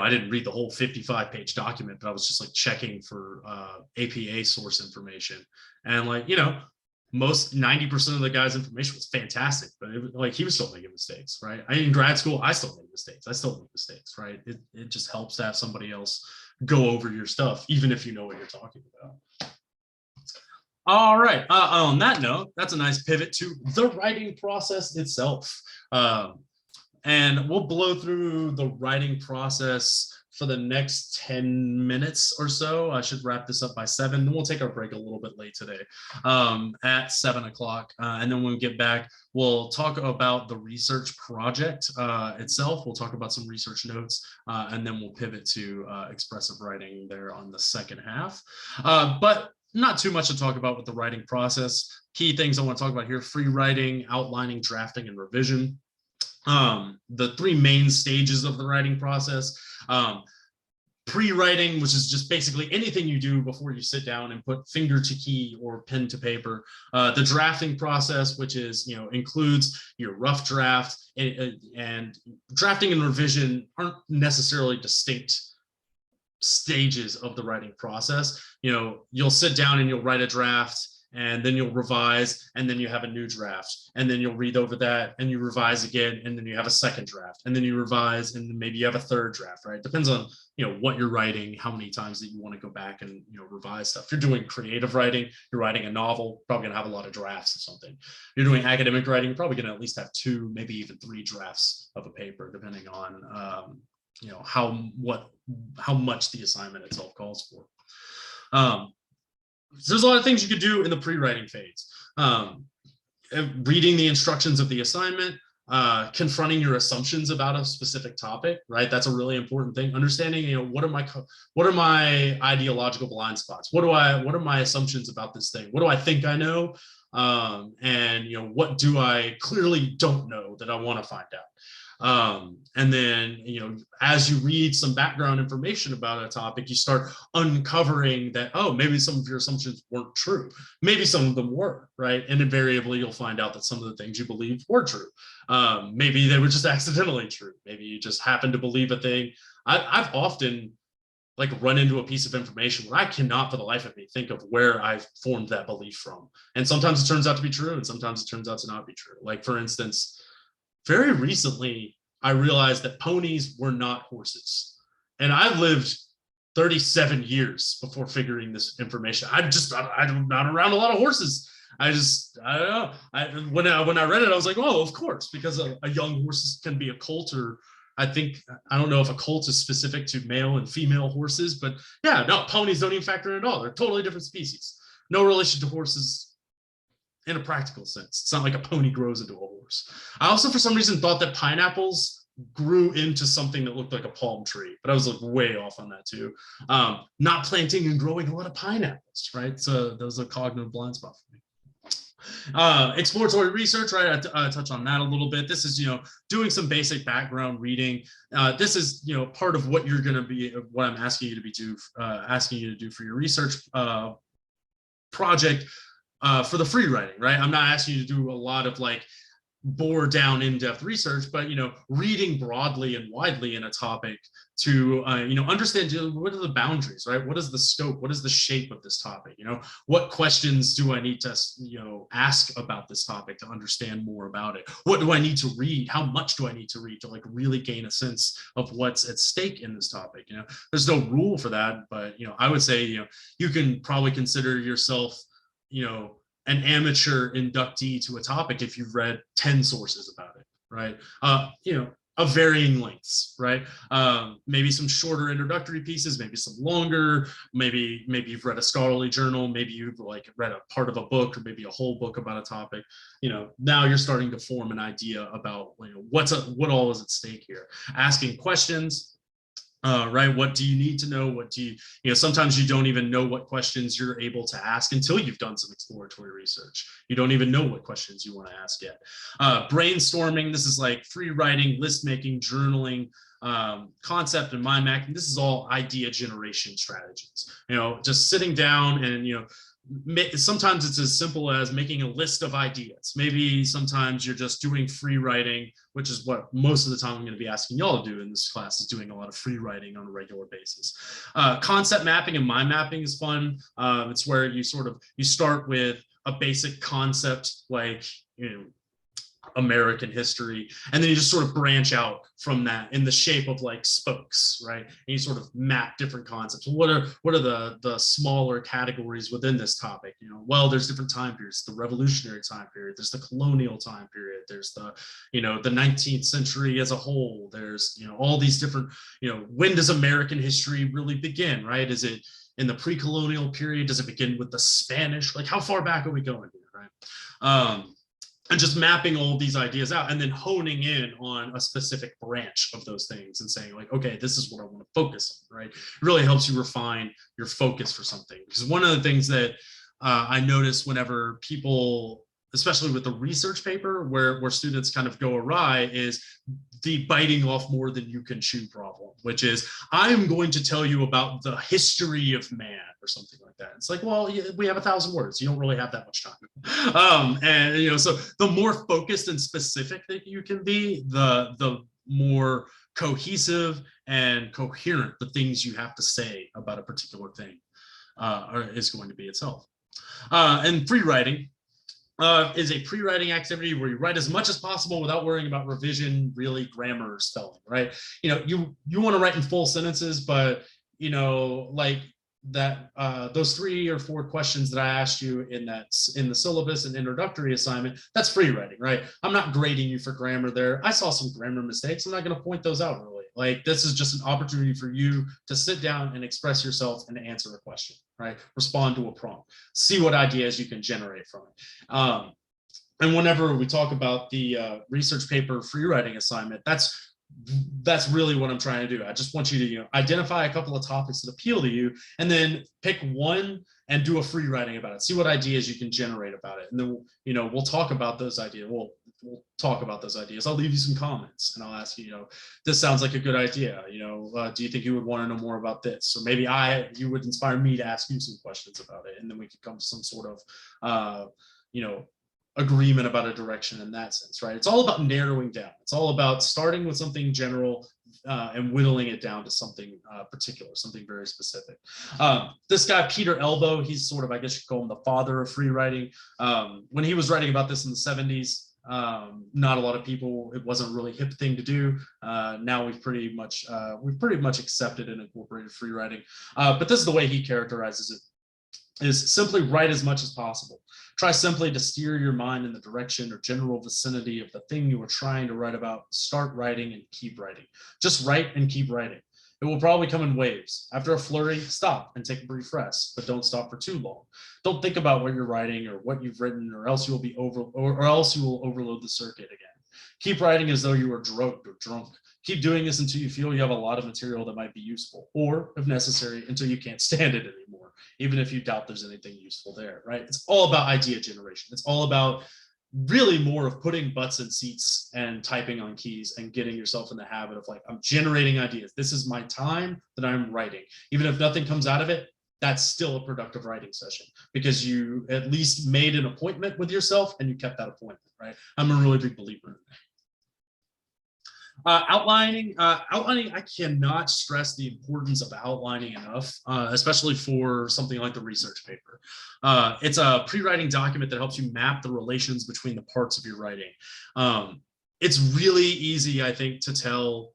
didn't read the whole 55-page document, but I was just like checking for APA source information. And like, most 90% of the guy's information was fantastic, but he was still making mistakes, right? In grad school, I still make mistakes, right? It just helps to have somebody else go over your stuff, even if you know what you're talking about. All right, on that note, that's a nice pivot to the writing process itself. And we'll blow through the writing process for the next 10 minutes or so. I should wrap this up by 7. Then we'll take our break a little bit late today at 7 o'clock. And then when we get back, we'll talk about the research project itself. We'll talk about some research notes, and then we'll pivot to expressive writing there on the second half. But not too much to talk about with the writing process. Key things I want to talk about here: free writing, outlining, drafting, and revision. The 3 main stages of the writing process. Pre-writing, which is just basically anything you do before you sit down and put finger to key or pen to paper. The drafting process, which is, includes your rough draft, and drafting and revision aren't necessarily distinct stages of the writing process. You'll sit down and you'll write a draft, and then you'll revise, and then you have a new draft, and then you'll read over that, and you revise again, and then you have a second draft, and then you revise, and then maybe you have a third draft, right? Depends on, what you're writing, how many times that you want to go back and, revise stuff. If you're doing creative writing, you're writing a novel, probably gonna have a lot of drafts of something. If you're doing academic writing, you're probably gonna at least have 2, maybe even 3 drafts of a paper, depending on, how much the assignment itself calls for. So there's a lot of things you could do in the pre-writing phase. Reading the instructions of the assignment, confronting your assumptions about a specific topic, right? That's a really important thing. Understanding, what are my ideological blind spots? What are my assumptions about this thing? What do I think I know? And what do I clearly don't know that I want to find out? And then, as you read some background information about a topic, you start uncovering that, oh, maybe some of your assumptions weren't true. Maybe some of them were, right? And invariably, you'll find out that some of the things you believed were true. Maybe they were just accidentally true. Maybe you just happened to believe a thing. I've often run into a piece of information where I cannot for the life of me think of where I've formed that belief from. And sometimes it turns out to be true, and sometimes it turns out to not be true. Like, for instance, very recently, I realized that ponies were not horses. And I lived 37 years before figuring this information. I'm not around a lot of horses. I don't know. When I read it, I was like, oh, of course, because a young horse can be a colt, or I don't know if a colt is specific to male and female horses, but yeah, no, ponies don't even factor in at all. They're totally different species. No relation to horses in a practical sense. It's not like a pony grows into a horse. I also, for some reason, thought that pineapples grew into something that looked like a palm tree, but I was way off on that too. Not planting and growing a lot of pineapples, right? So that was a cognitive blind spot for me. Exploratory research, right? I touch on that a little bit. This is, doing some basic background reading. This is, part of what you're going to be, what I'm asking you to do for your research project for the free writing, right? I'm not asking you to do a lot of bore down in-depth research, but reading broadly and widely in a topic to understand what are the boundaries, right? What is the scope? What is the shape of this topic? What questions do I need to ask about this topic to understand more about it? What do I need to read? How much do I need to read to really gain a sense of what's at stake in this topic? There's no rule for that, but I would say you can probably consider yourself an amateur inductee to a topic if you've read 10 sources about it, right? Of varying lengths, right? Maybe some shorter introductory pieces, maybe some longer, maybe you've read a scholarly journal, maybe you've read a part of a book, or maybe a whole book about a topic. Now you're starting to form an idea about what all is at stake here. Asking questions, right? What do you need to know? What do you, sometimes you don't even know what questions you're able to ask until you've done some exploratory research. You don't even know what questions you want to ask yet. Brainstorming, this is free writing, list making, journaling, concept and mind mapping. This is all idea generation strategies. Just sitting down and, sometimes it's as simple as making a list of ideas. Maybe sometimes you're just doing free writing, which is what most of the time I'm going to be asking y'all to do in this class, is doing a lot of free writing on a regular basis. Concept mapping and mind mapping is fun. It's where you start with a basic concept American history, and then you just sort of branch out from that in the shape of spokes, right? And you sort of map different concepts. What are the smaller categories within this topic? Well, there's different time periods. The revolutionary time period, there's the colonial time period, there's the the 19th century as a whole, there's all these different, when does American history really begin, right? Is it in the pre-colonial period? Does it begin with the Spanish? How far back are we going here, right? And just mapping all of these ideas out and then honing in on a specific branch of those things and saying okay, this is what I want to focus on, right? It really helps you refine your focus for something. Because one of the things that I notice whenever people, especially with the research paper, where students kind of go awry, is the biting off more than you can chew problem, which is, I'm going to tell you about the history of man or something like that. It's well, we have 1,000 words. You don't really have that much time. And so the more focused and specific that you can be, the more cohesive and coherent the things you have to say about a particular thing is going to be itself. And free writing is a pre-writing activity where you write as much as possible without worrying about revision, really grammar or spelling, right? You want to write in full sentences, but those 3 or 4 questions that I asked you in the syllabus and introductory assignment, that's free writing, right? I'm not grading you for grammar there. I saw some grammar mistakes. I'm not going to point those out really. This is just an opportunity for you to sit down and express yourself and answer a question, right? Respond to a prompt, see what ideas you can generate from it. And whenever we talk about the research paper free writing assignment, that's really what I'm trying to do. I just want you to identify a couple of topics that appeal to you, and then pick one and do a free writing about it. See what ideas you can generate about it, and then we'll talk about those ideas. Well, we'll talk about those ideas. I'll leave you some comments and I'll ask you, you know, this sounds like a good idea. You know, do you think you would want to know more about this? Or maybe you would inspire me to ask you some questions about it. And then we could come to some sort of, you know, agreement about a direction in that sense, right? It's all about narrowing down. It's all about starting with something general and whittling it down to something particular, something very specific. This guy, Peter Elbow, he's sort of, I guess you could call him the father of free writing. When he was writing about this in the 70s, not a lot of people, it wasn't really hip thing to do. Now we've pretty much accepted and incorporated free writing. But this is the way he characterizes it. Is simply write as much as possible. Try simply to steer your mind in the direction or general vicinity of the thing you are trying to write about. Start writing and keep writing. Just write and keep writing. It will probably come in waves. After a flurry, stop and take a brief rest, but don't stop for too long. Don't think about what you're writing or what you've written, or else you will overload the circuit again. Keep writing as though you are drugged or drunk. Keep doing this until you feel you have a lot of material that might be useful, or if necessary, until you can't stand it anymore, even if you doubt there's anything useful there, right? It's all about idea generation. It's all about really more of putting butts in seats and typing on keys and getting yourself in the habit of like, I'm generating ideas. This is my time that I'm writing. Even if nothing comes out of it, that's still a productive writing session because you at least made an appointment with yourself and you kept that appointment, right? I'm a really big believer in that. Outlining, I cannot stress the importance of outlining enough, especially for something like the research paper. It's a pre-writing document that helps you map the relations between the parts of your writing. It's really easy, I think, to tell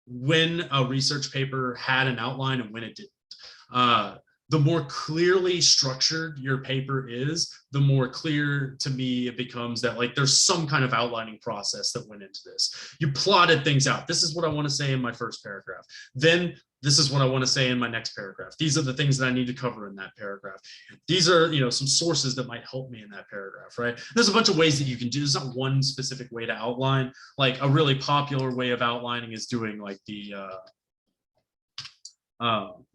when a research paper had an outline and when it didn't. The more clearly structured your paper is, the more clear to me it becomes that like there's some kind of outlining process that went into this. You plotted things out. This is what I want to say in my first paragraph. Then this is what I want to say in my next paragraph. These are the things that I need to cover in that paragraph. These are, you know, some sources that might help me in that paragraph, right? There's a bunch of ways that you can do. There's not one specific way to outline. Like a really popular way of outlining is doing like the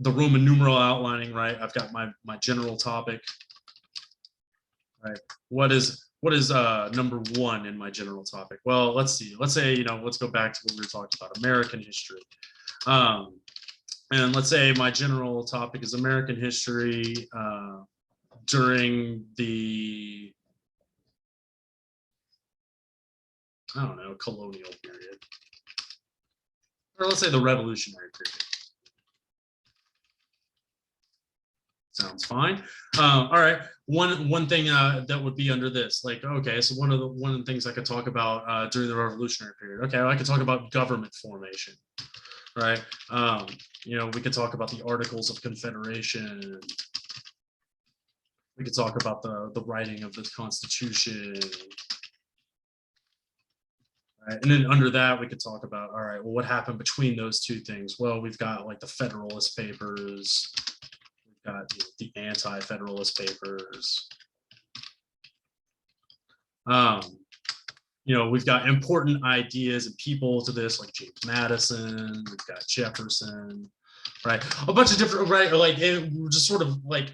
Roman numeral outlining, right? I've got my general topic, right? What is number one in my general topic? Well, let's see. Let's say, you know, let's go back to what we were talking about, American history. And let's say my general topic is American history during the, I don't know, colonial period. Or let's say the revolutionary period. Sounds fine. All right. One thing that would be under this, like, okay, so one of the things I could talk about during the revolutionary period. Okay, I could talk about government formation, right? You know, we could talk about the Articles of Confederation. We could talk about the writing of the Constitution. Right? And then under that, we could talk about, all right, well, what happened between those two things? Well, we've got like the Federalist Papers. Got the Anti-Federalist Papers. You know, we've got important ideas and people to this, like James Madison. We've got Jefferson, right? A bunch of different, right? Like we're just sort of like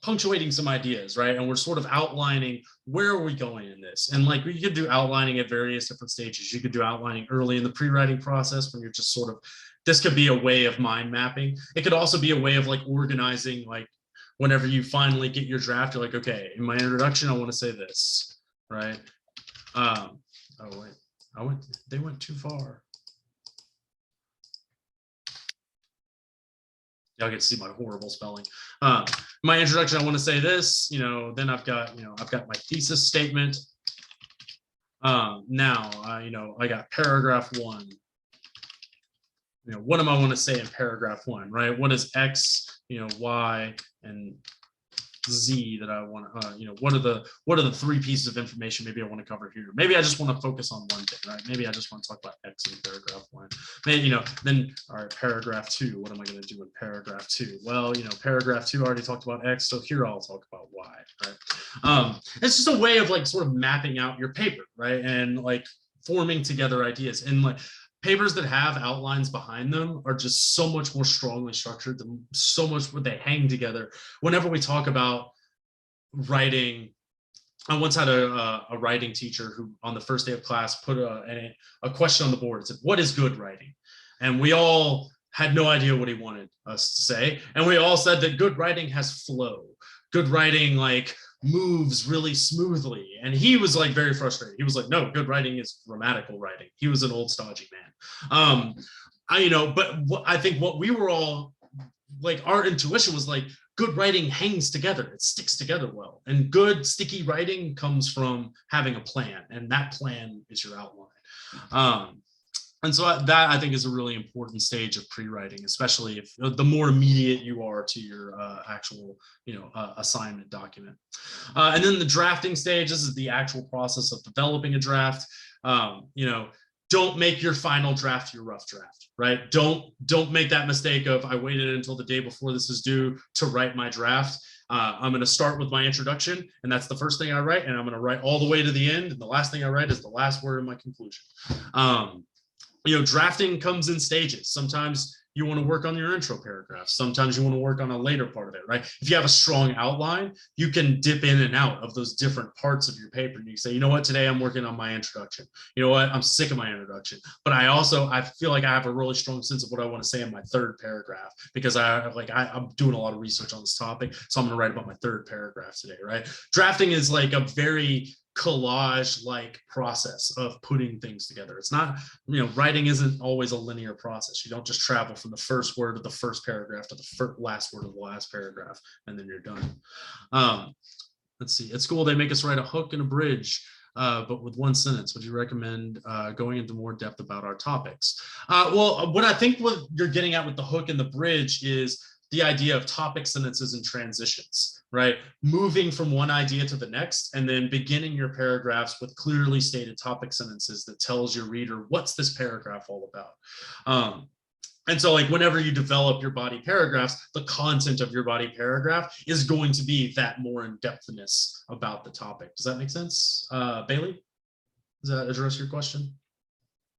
punctuating some ideas, right? And we're sort of outlining where are we going in this. And like you could do outlining at various different stages. You could do outlining early in the pre-writing process when you're just sort of, this could be a way of mind mapping. It could also be a way of like organizing, like whenever you finally get your draft, you're like, okay, in my introduction, I want to say this, right? Oh wait, they went too far. Y'all get to see my horrible spelling. My introduction, I want to say this, you know, then I've got my thesis statement. Now, you know, I got paragraph 1. You know, what am I want to say in paragraph 1, right? What is X, you know, Y, and Z that I want to, you know, what are the 3 pieces of information maybe I want to cover here? Maybe I just want to focus on one thing, right? Maybe I just want to talk about X in paragraph 1. Maybe, you know, then, all right, paragraph 2, what am I going to do in paragraph 2? Well, you know, paragraph 2 I already talked about X, so here I'll talk about Y, right? It's just a way of like sort of mapping out your paper, right? And like forming together ideas. And like papers that have outlines behind them are just so much more strongly structured, than so much where they hang together. Whenever we talk about writing I once had a writing teacher who on the first day of class put a question on the board. It said, what is good writing? And we all had no idea what he wanted us to say. And we all said that good writing has flow. Good writing like moves really smoothly. And he was like very frustrated. He was like, no, good writing is grammatical writing. He was an old stodgy man. I think what we were all like, our intuition was like, good writing hangs together. It sticks together well. And good sticky writing comes from having a plan. And that plan is your outline. And so that I think is a really important stage of pre-writing, especially if the more immediate you are to your actual, assignment document. And then the drafting stage, this is the actual process of developing a draft. Don't make your final draft your rough draft, right? Don't make that mistake of I waited until the day before this is due to write my draft. I'm going to start with my introduction, and that's the first thing I write, and I'm going to write all the way to the end, and the last thing I write is the last word in my conclusion. Drafting comes in stages. Sometimes you want to work on your intro paragraph. Sometimes you want to work on a later part of it, right? If you have a strong outline, you can dip in and out of those different parts of your paper. And you say, you know what, today I'm working on my introduction. You know what, I'm sick of my introduction. But I feel like I have a really strong sense of what I want to say in my third paragraph because I'm doing a lot of research on this topic. So I'm going to write about my third paragraph today, right? Drafting is like a very collage-like process of putting things together. It's not, writing isn't always a linear process. You don't just travel from the first word of the first paragraph to the last word of the last paragraph, and then you're done. Let's see. At school, they make us write a hook and a bridge, but with one sentence. Would you recommend going into more depth about our topics? Well, what I think what you're getting at with the hook and the bridge is the idea of topic sentences and transitions, right? Moving from one idea to the next and then beginning your paragraphs with clearly stated topic sentences that tells your reader, what's this paragraph all about? And so like whenever you develop your body paragraphs, the content of your body paragraph is going to be that more in-depthness about the topic. Does that make sense? Bailey, does that address your question?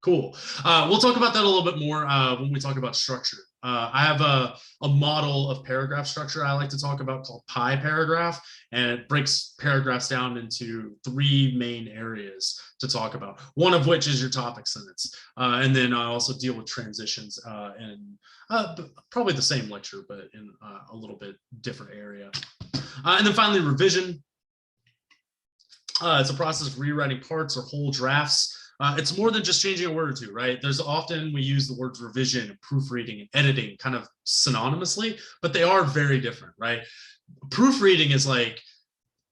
Cool. We'll talk about that a little bit more when we talk about structure. I have a model of paragraph structure I like to talk about called pie paragraph, and it breaks paragraphs down into 3 main areas to talk about, one of which is your topic sentence. And then I also deal with transitions in probably the same lecture, but in a little bit different area. And then finally, revision. It's a process of rewriting parts or whole drafts. It's more than just changing a word or two, right? There's often we use the words revision and proofreading and editing kind of synonymously, but they are very different, right? Proofreading is like,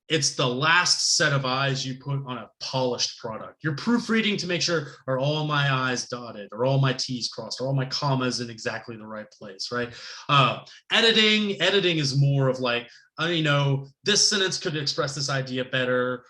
it's the last set of I's you put on a polished product. You're proofreading to make sure, are all my I's dotted, are all my T's crossed, are all my commas in exactly the right place, right? Editing is more of like, this sentence could express this idea better,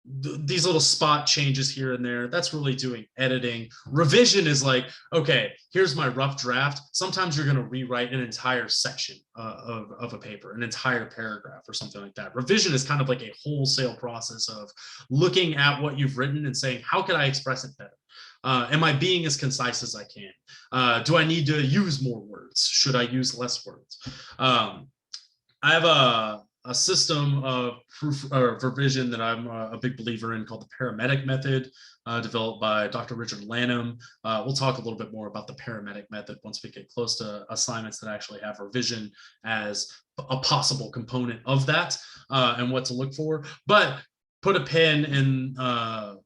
these little spot changes here and there. That's really doing editing. Revision is like, okay, here's my rough draft. Sometimes you're going to rewrite an entire section of a paper, an entire paragraph or something like that. Revision is kind of like a wholesale process of looking at what you've written and saying, how can I express it better? Am I being as concise as I can? Do I need to use more words? Should I use less words? I have a system of proof or revision that I'm a big believer in called the Paramedic Method, developed by Dr. Richard Lanham. We'll talk a little bit more about the Paramedic Method once we get close to assignments that actually have revision as a possible component of that and what to look for. But put a pin in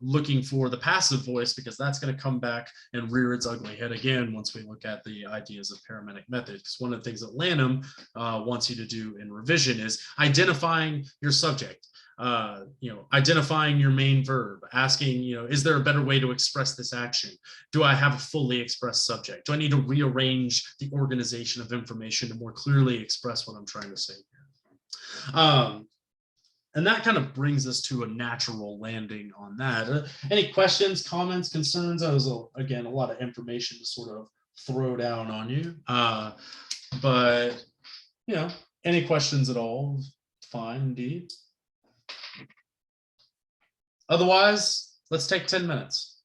looking for the passive voice, because that's going to come back and rear its ugly head again once we look at the ideas of Paramedic Method. Because one of the things that Lanham wants you to do in revision is identifying your subject, identifying your main verb, asking, is there a better way to express this action? Do I have a fully expressed subject? Do I need to rearrange the organization of information to more clearly express what I'm trying to say here? And that kind of brings us to a natural landing on that. Any questions, comments, concerns? That was, again, a lot of information to sort of throw down on you. But, any questions at all? Fine, indeed. Otherwise, let's take 10 minutes.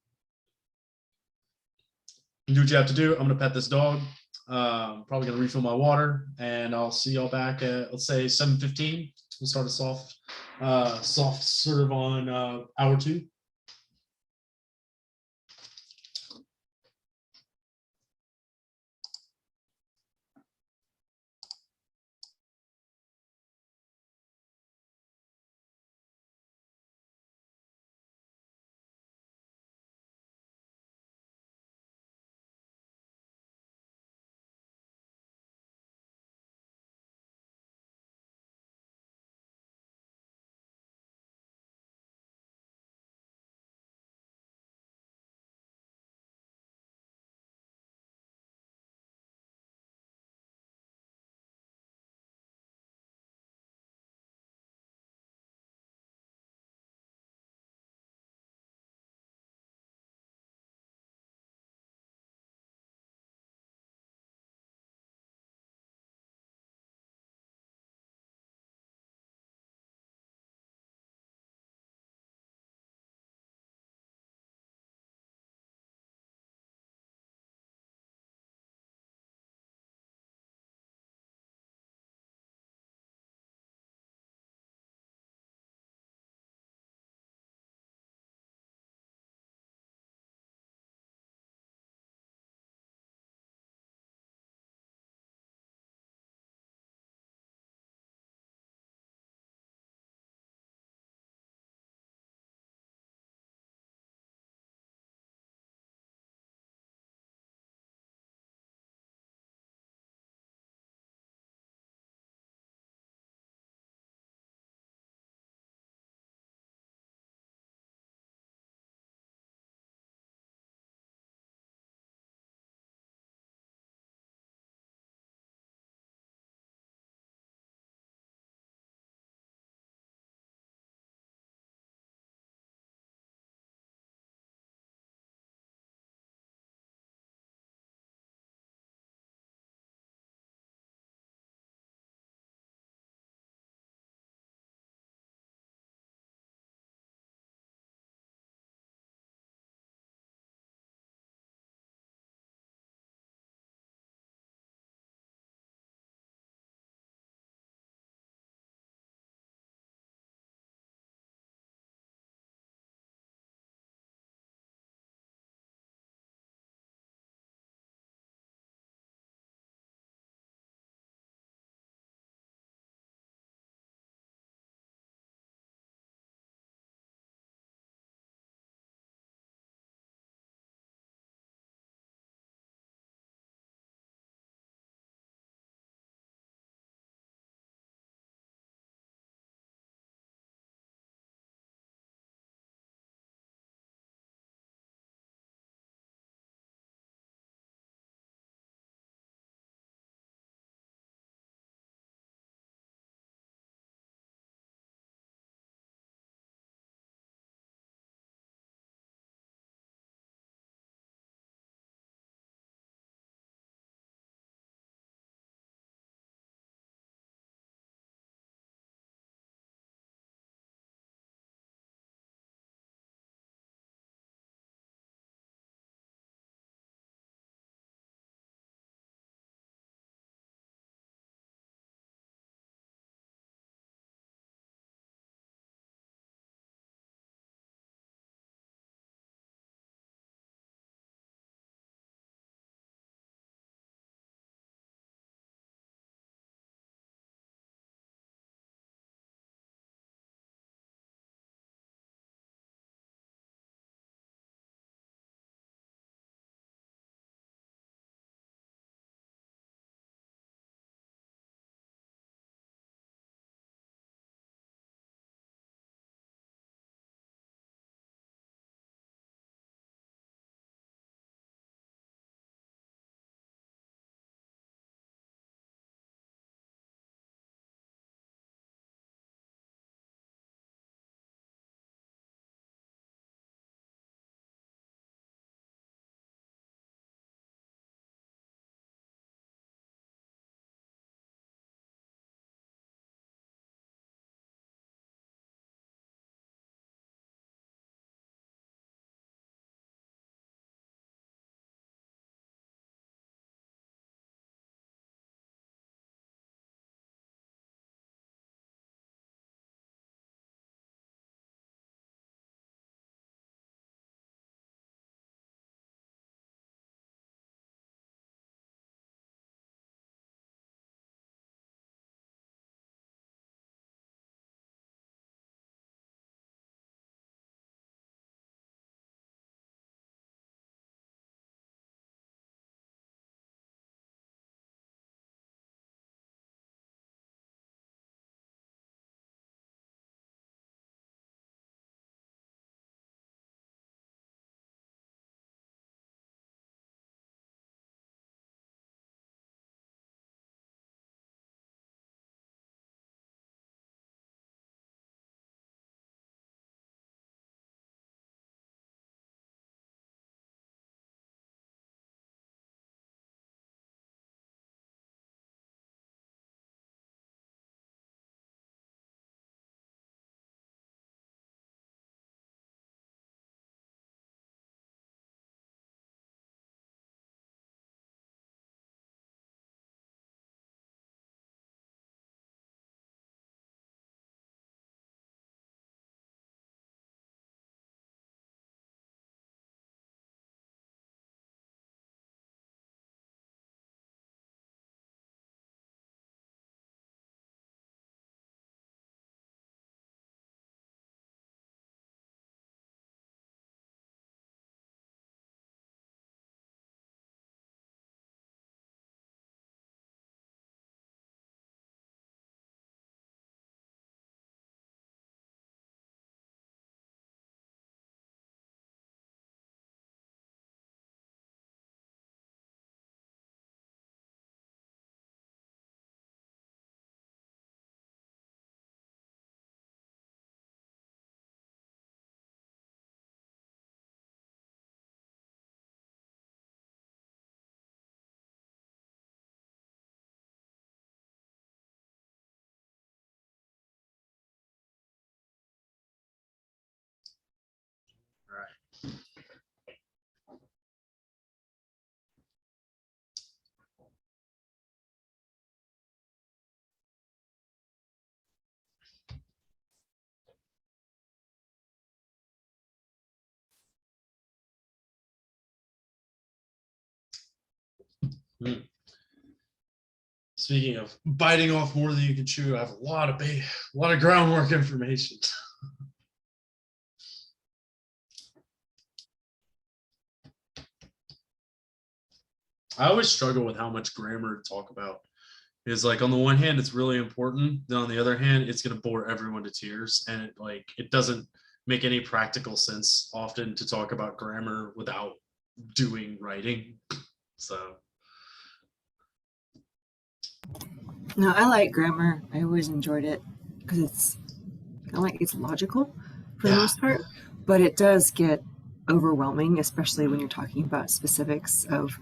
You do what you have to do. I'm going to pet this dog. Probably gonna refill my water, and I'll see y'all back at, let's say, 7:15. We'll start a soft sort of on hour 2. right. Speaking of biting off more than you can chew, I have a lot of groundwork information. I always struggle with how much grammar to talk about. Is like on the one hand, it's really important. Then on the other hand, it's going to bore everyone to tears, and it doesn't make any practical sense often to talk about grammar without doing writing. So. No, I like grammar. I always enjoyed it because it's kind of like it's logical for the most part, but it does get overwhelming, especially when you're talking about specifics of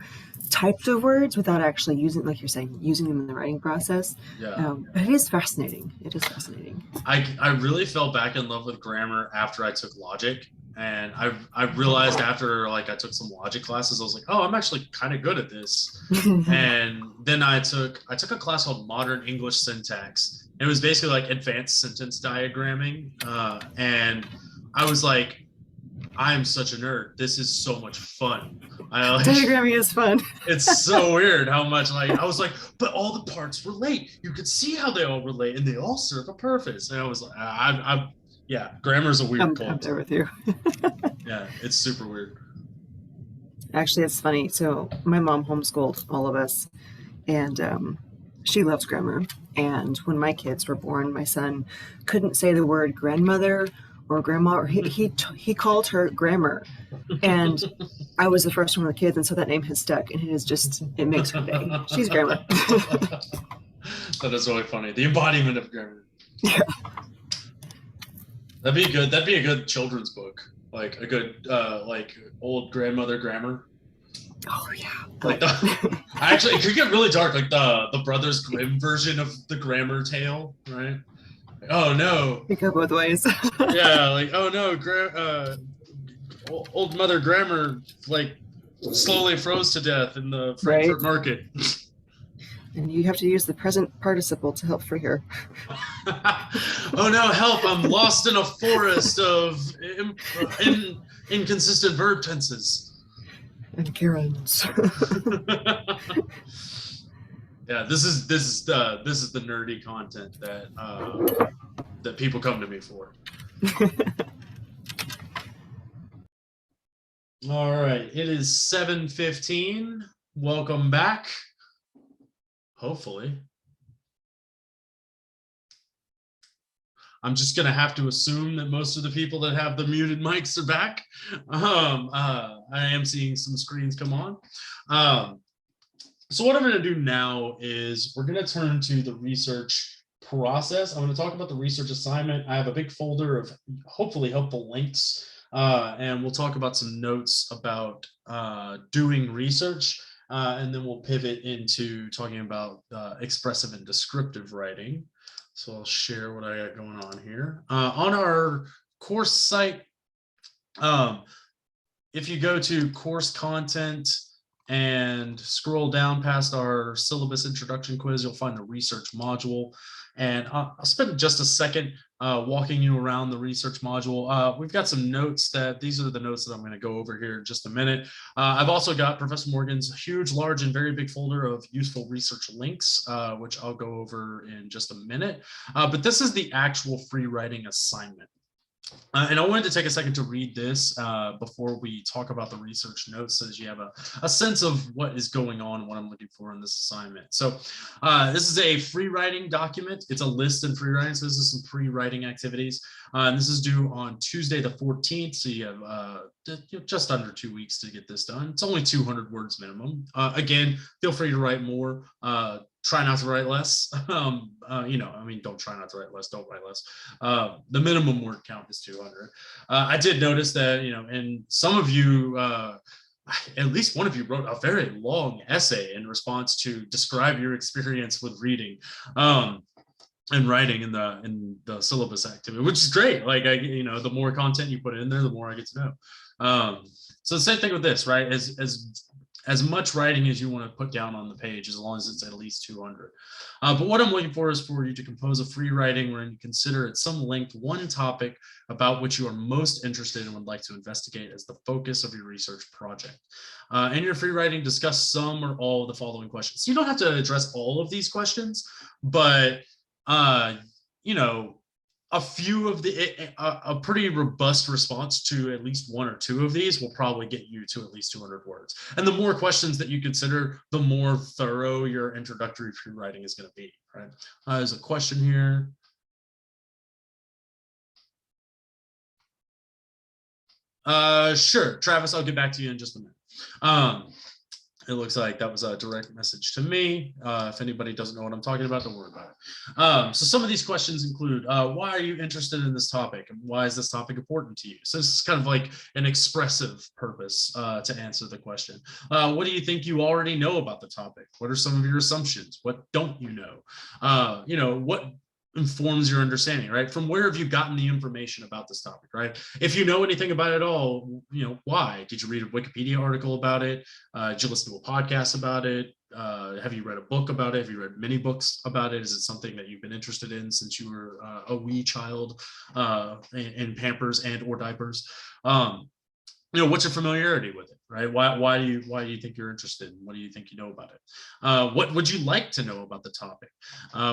types of words without actually using, like you're saying, using them in the writing process. But it is fascinating. It is fascinating. I really fell back in love with grammar after I took logic. And I realized after I took some logic classes, I was like, oh, I'm actually kind of good at this. And then I took a class called Modern English Syntax. It was basically like advanced sentence diagramming. And I was like, I am such a nerd. This is so much fun. Diagramming is fun. It's so weird how much I was like, but all the parts relate. You could see how they all relate and they all serve a purpose. And I was like, yeah, grammar's a weird cult. I'm there with you. Yeah, it's super weird. Actually, it's funny. So my mom homeschooled all of us, and she loves grammar. And when my kids were born, my son couldn't say the word grandmother or grandma, or he called her grammar. And I was the first one with kids, and so that name has stuck, and it makes her day. She's grammar. That is really funny. The embodiment of grammar. Yeah. That'd be good. That'd be a good children's book, like a good old grandmother grammar. Oh yeah. Actually, it could get really dark, like the Brothers Grimm version of the grammar tale, right? Oh no. It go both ways. Yeah, like oh no, old Mother Grammar slowly froze to death in the Frankfurt market. And you have to use the present participle to help free her. Oh no, help, I'm lost in a forest of inconsistent verb tenses. And Karen's. Yeah, this is the nerdy content that people come to me for. All right, it is 7:15. Welcome back. Hopefully. I'm just gonna have to assume that most of the people that have the muted mics are back. I am seeing some screens come on. So what I'm gonna do now is we're gonna turn to the research process. I'm gonna talk about the research assignment. I have a big folder of hopefully helpful links, and we'll talk about some notes about doing research. And then we'll pivot into talking about expressive and descriptive writing. So I'll share what I got going on here. On our course site, if you go to course content and scroll down past our syllabus introduction quiz, you'll find the research module. And I'll spend just a second walking you around the research module. We've got some notes these are the notes that I'm going to go over here in just a minute. I've also got Professor Morgan's huge, large, and very big folder of useful research links, which I'll go over in just a minute. But this is the actual free writing assignment. And I wanted to take a second to read this before we talk about the research notes, so that you have a sense of what is going on and what I'm looking for in this assignment. So this is a free writing document. It's a list in free writing. So this is some free writing activities. And this is due on Tuesday the 14th. So you have just under 2 weeks to get this done. It's only 200 words minimum. Again, feel free to write more. Try not to write less. Don't try not to write less, don't write less. The minimum word count is 200. I did notice that, and some of you, at least one of you wrote a very long essay in response to describe your experience with reading. and writing in the syllabus activity, which is great. Like the more content you put in there, the more I get to know. So the same thing with this, right? As much writing as you want to put down on the page, as long as it's at least 200. But what I'm looking for is for you to compose a free writing wherein you consider at some length one topic about which you are most interested and would like to investigate as the focus of your research project. In your free writing, discuss some or all of the following questions. You don't have to address all of these questions, but a few of a pretty robust response to at least one or two of these will probably get you to at least 200 words. And the more questions that you consider, the more thorough your introductory free writing is going to be, right? There's a question here. Sure, Travis, I'll get back to you in just a minute. It looks like that was a direct message to me. If anybody doesn't know what I'm talking about, don't worry about it. So some of these questions include, why are you interested in this topic? And why is this topic important to you? So this is kind of like an expressive purpose to answer the question. What do you think you already know about the topic? What are some of your assumptions? What don't you know? What informs your understanding, right? From where have you gotten the information about this topic, right? If you know anything about it at all, why? Did you read a Wikipedia article about it? Did you listen to a podcast about it? Have you read a book about it? Have you read many books about it? Is it something that you've been interested in since you were a wee child in Pampers and or diapers? What's your familiarity with it, right? Why do you think you're interested? What do you think you know about it? What would you like to know about the topic?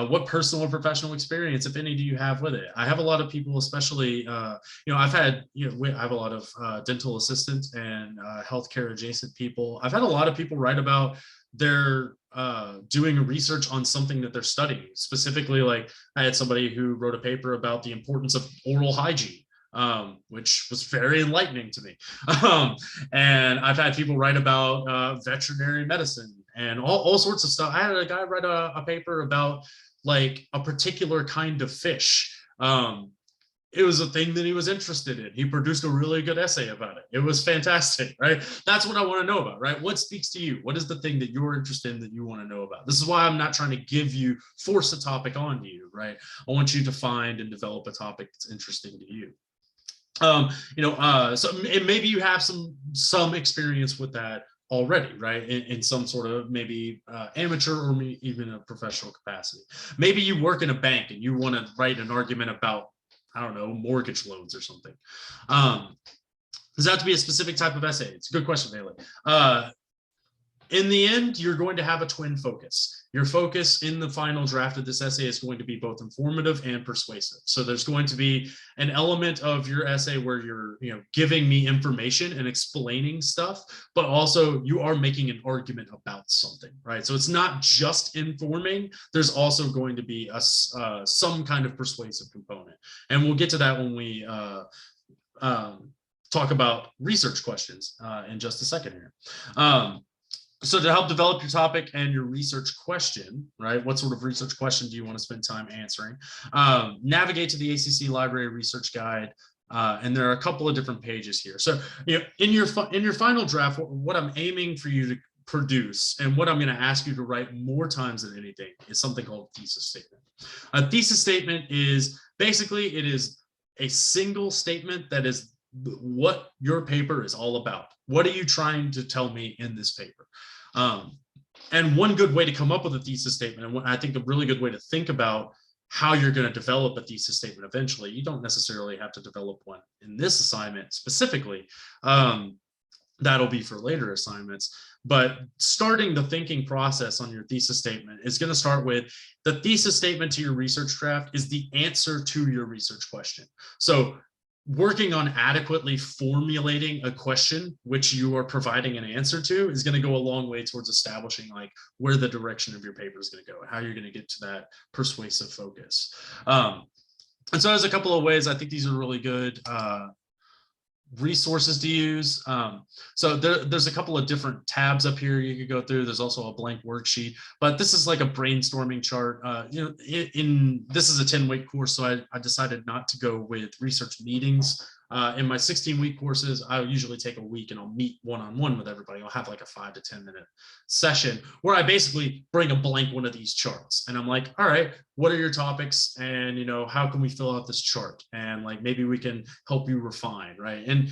What personal or professional experience, if any, do you have with it? I have a lot of people, especially, I have a lot of dental assistants and healthcare adjacent people. I've had a lot of people write about their doing research on something that they're studying. Specifically, like I had somebody who wrote a paper about the importance of oral hygiene. Which was very enlightening to me. And I've had people write about veterinary medicine and all sorts of stuff. I had a guy write a paper about like a particular kind of fish. It was a thing that he was interested in. He produced a really good essay about it. It was fantastic, right? That's what I want to know about, right? What speaks to you? What is the thing that you're interested in that you want to know about? This is why I'm not trying to force a topic on you, right? I want you to find and develop a topic that's interesting to you. So maybe you have some experience with that already, right? In some sort of maybe amateur or even a professional capacity. Maybe you work in a bank and you want to write an argument about, I don't know, mortgage loans or something. Does that have to be a specific type of essay? It's a good question, Bailey. In the end, you're going to have a twin focus. Your focus in the final draft of this essay is going to be both informative and persuasive. So there's going to be an element of your essay where you're, giving me information and explaining stuff, but also you are making an argument about something, right? So it's not just informing. There's also going to be some kind of persuasive component, and we'll get to that when we talk about research questions in just a second here. So to help develop your topic and your research question, right? What sort of research question do you want to spend time answering? Navigate to the ACC Library Research Guide, and there are a couple of different pages here. So, in your final draft, what I'm aiming for you to produce and what I'm going to ask you to write more times than anything is something called thesis statement. A thesis statement is basically a single statement that is what your paper is all about. What are you trying to tell me in this paper? And one good way to come up with a thesis statement, and I think a really good way to think about how you're going to develop a thesis statement eventually, you don't necessarily have to develop one in this assignment specifically. That'll be for later assignments. But starting the thinking process on your thesis statement is going to start with the thesis statement to your research draft is the answer to your research question. So working on adequately formulating a question which you are providing an answer to is going to go a long way towards establishing like where the direction of your paper is going to go, how you're going to get to that persuasive focus. And so there's a couple of ways. I think these are really good resources to use. So there's a couple of different tabs up here you could go through. There's also a blank worksheet, but this is like a brainstorming chart. This is a 10-week course, so I decided not to go with research meetings In my 16-week courses, I usually take a week and I'll meet one-on-one with everybody. I'll have like a 5 to 10 minute session where I basically bring a blank one of these charts. And I'm like, all right, what are your topics? And, how can we fill out this chart? And like, maybe we can help you refine, right? And,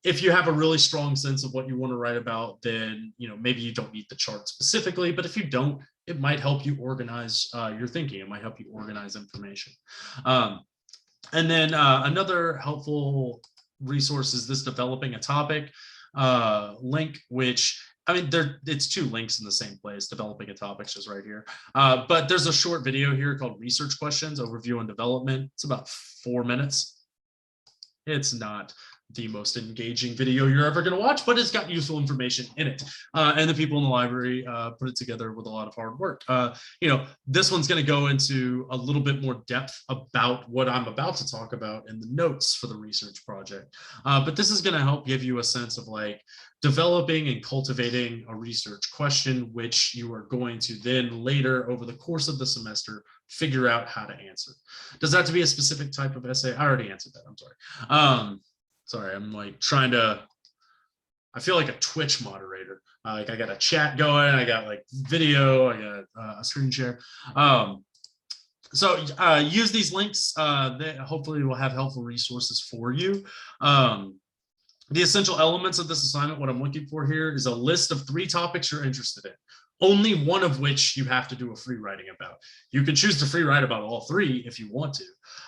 if you have a really strong sense of what you want to write about, then, maybe you don't need the chart specifically, but if you don't, it might help you organize your thinking. It might help you organize information. And then another helpful resource is this developing a topic link, which, it's 2 links in the same place. Developing a topic is right here. But there's a short video here called Research Questions, Overview and Development. It's about 4 minutes. It's not the most engaging video you're ever going to watch, but it's got useful information in it. And the people in the library put it together with a lot of hard work. This one's going to go into a little bit more depth about what I'm about to talk about in the notes for the research project. But this is going to help give you a sense of like developing and cultivating a research question, which you are going to then later over the course of the semester figure out how to answer. Does that have to be a specific type of essay? I already answered that. I'm sorry. Sorry, I'm like I feel like a Twitch moderator. Like I got a chat going, I got like video, I got a screen share. So use these links. They hopefully will have helpful resources for you. The essential elements of this assignment, what I'm looking for here is a list of 3 topics you're interested in. Only one of which you have to do a free writing about. You can choose to free write about all 3 if you want to.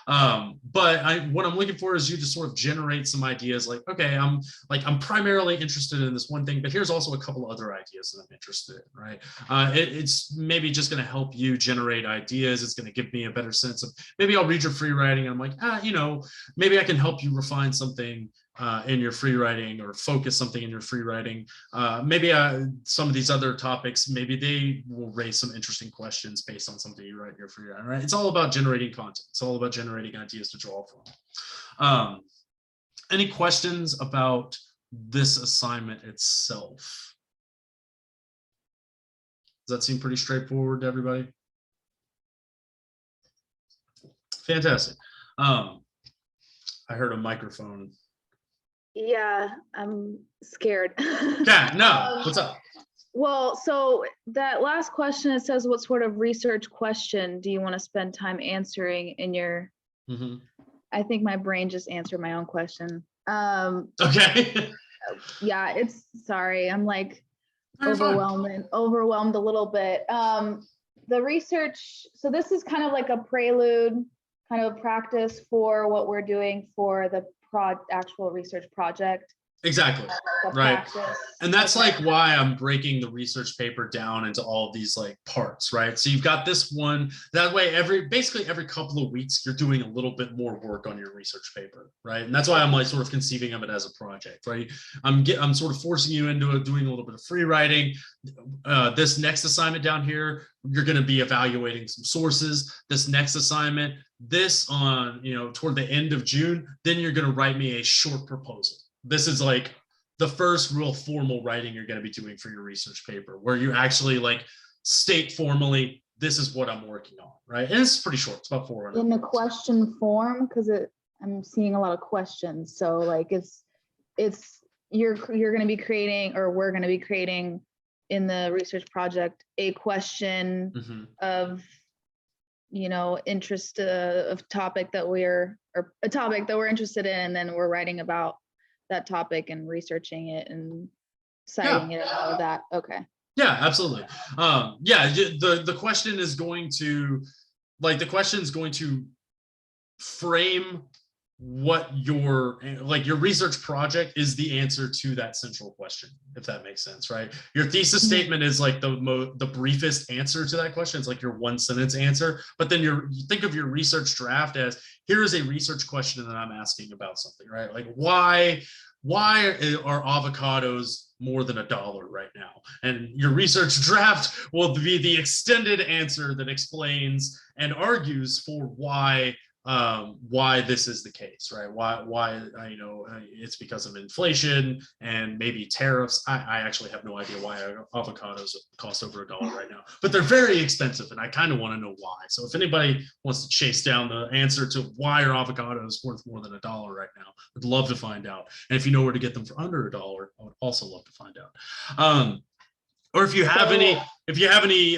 But what I'm looking for is you to sort of generate some ideas like, okay, I'm primarily interested in this one thing, but here's also a couple other ideas that I'm interested in, right? It's maybe just going to help you generate ideas. It's going to give me a better sense of, maybe I'll read your free writing and I'm like, maybe I can help you refine something in your free writing or focus something in your free writing. Maybe some of these other topics, maybe they will raise some interesting questions based on something you write in your free writing, right? It's all about generating content. It's all about generating ideas to draw from. Any questions about this assignment itself? Does that seem pretty straightforward to everybody? Fantastic. I heard a microphone. Yeah, I'm scared. Yeah, no, what's up? Well, so that last question, it says, what sort of research question do you want to spend time answering in your, I think my brain just answered my own question. Okay. Yeah, sorry, I'm like You're overwhelmed a little bit. The research, so this is kind of like a prelude, kind of practice for what we're doing for the actual research project. Exactly. Right. And that's like why I'm breaking the research paper down into all of these like parts, right? So you've got this one, that way basically every couple of weeks, you're doing a little bit more work on your research paper, right? And that's why I'm like sort of conceiving of it as a project, right? I'm sort of forcing you into it, doing a little bit of free writing. This next assignment down here, you're going to be evaluating some sources. This next assignment, this on, toward the end of June, then you're going to write me a short proposal. This is like the first real formal writing you're going to be doing for your research paper, where you actually like state formally, this is what I'm working on, right? And it's pretty short. It's about 400. In the question form, because I'm seeing a lot of questions. So like you're going to be creating, or we're going to be creating in the research project, a question of, interest of topic that or a topic that we're interested in, and then we're writing about that topic and researching it and citing it and all of that. Okay. Yeah, absolutely. The question is going to, frame what your research project is the answer to that central question, if that makes sense, right? Your thesis statement is like the briefest answer to that question. It's like your 1-sentence answer, but then you think of your research draft as, here is a research question that I'm asking about something, right? Like why are avocados more than $1 right now? And your research draft will be the extended answer that explains and argues for why why this is the case, right? Why it's because of inflation and maybe tariffs. I actually have no idea why avocados cost over $1 right now, but they're very expensive, and I kind of want to know why. So if anybody wants to chase down the answer to why are avocados worth more than $1 right now, I'd love to find out. And if you know where to get them for under $1, I would also love to find out. Or if you have any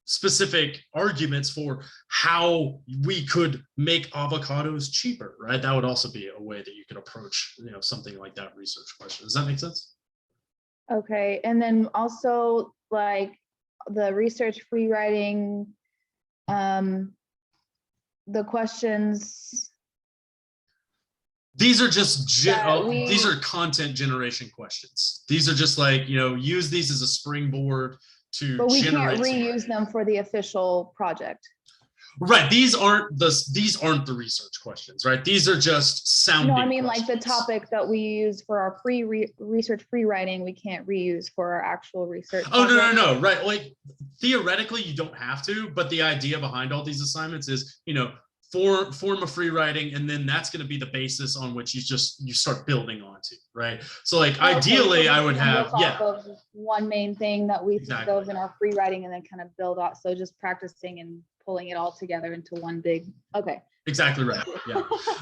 specific arguments for how we could make avocados cheaper, right? That would also be a way that you could approach, something like that research question. Does that make sense? Okay, and then also like the research free writing, the questions. These are just these are we- content generation questions. These are just like, use these as a springboard to But we generate can't some reuse writing. them for the official project. Right. These aren't the research questions, right? These are just sounding. No, I mean like the questions. topic that we use for our research free writing, we can't reuse for our actual research. Oh, project. no. Right. Like theoretically, you don't have to, but the idea behind all these assignments is, form a free writing, and then that's going to be the basis on which you start building onto, right? So like Okay, ideally, so I would we can have, work off of one main thing that we think Exactly. of in our free writing and then kind of build out. So just practicing and pulling it all together into one big, okay. Exactly right.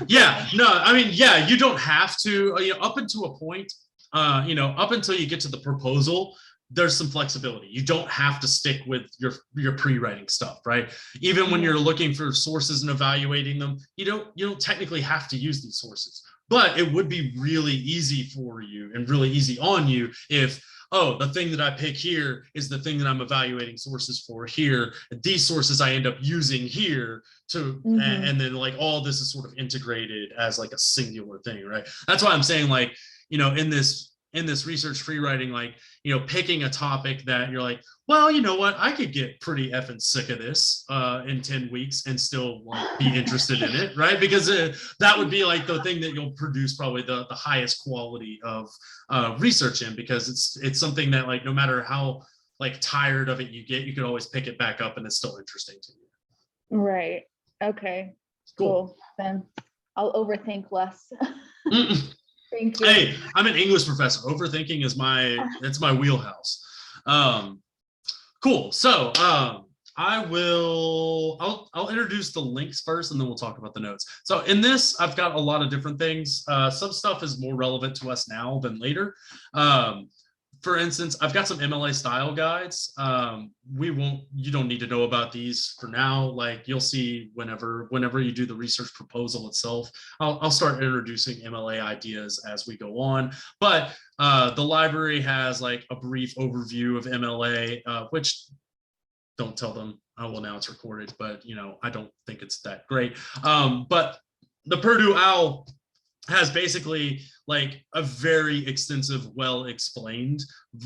Yeah. No, I mean, you don't have to, up until a point, up until you get to the proposal, there's some flexibility. You don't have to stick with your pre-writing stuff, right? Even when you're looking for sources and evaluating them, you don't technically have to use these sources, but it would be really easy for you and really easy on you if, oh, the thing that I pick here is the thing that I'm evaluating sources for here. These sources I end up using here to, and then like all this is sort of integrated as like a singular thing, right? That's why I'm saying like, in this research free writing, like, picking a topic that you're like, well, you know what, I could get pretty effing sick of this in 10 weeks and still like be interested in it, right? Because that would be like the thing that you'll produce probably the highest quality of research in, because it's something that like, no matter how like tired of it you get, you can always pick it back up and it's still interesting to you. Right, okay, cool. Then I'll overthink less. Thank you. Hey, I'm an English professor. Overthinking is it's my wheelhouse. Cool. So I'll introduce the links first, and then we'll talk about the notes. So in this, I've got a lot of different things. Some stuff is more relevant to us now than later. For instance, I've got some Mla style guides. You don't need to know about these for now. Like you'll see whenever you do the research proposal itself, I'll start introducing Mla ideas as we go on. But the library has like a brief overview of Mla, which don't tell them, well, now it's recorded, but I don't think it's that great. But the Purdue OWL has basically like a very extensive, well-explained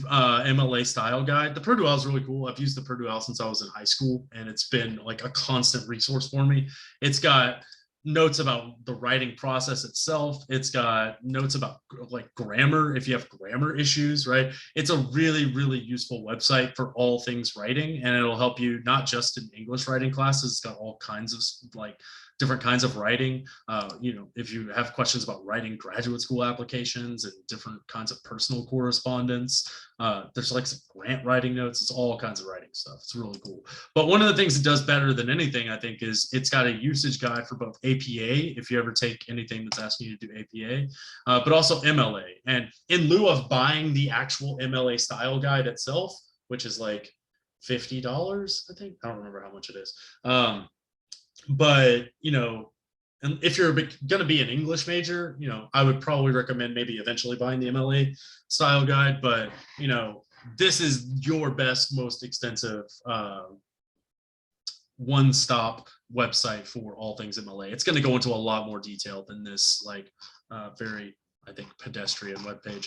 Mla style guide. The Purdue OWL is really cool. I've used the Purdue OWL since I was in high school, and it's been like a constant resource for me. It's got notes about the writing process itself. It's got notes about like grammar, if you have grammar issues, right? It's a really, really useful website for all things writing, and it'll help you not just in English writing classes. It's got all kinds of like different kinds of writing. If you have questions about writing graduate school applications and different kinds of personal correspondence, there's like some grant writing notes. It's all kinds of writing stuff. It's really cool. But one of the things it does better than anything, I think, is it's got a usage guide for both APA, if you ever take anything that's asking you to do APA, but also MLA. And in lieu of buying the actual MLA style guide itself, which is like $50, I think, I don't remember how much it is. But and if you're going to be an English major, I would probably recommend maybe eventually buying the MLA style guide. But this is your best, most extensive one-stop website for all things MLA. It's going to go into a lot more detail than this like very, I think, pedestrian webpage.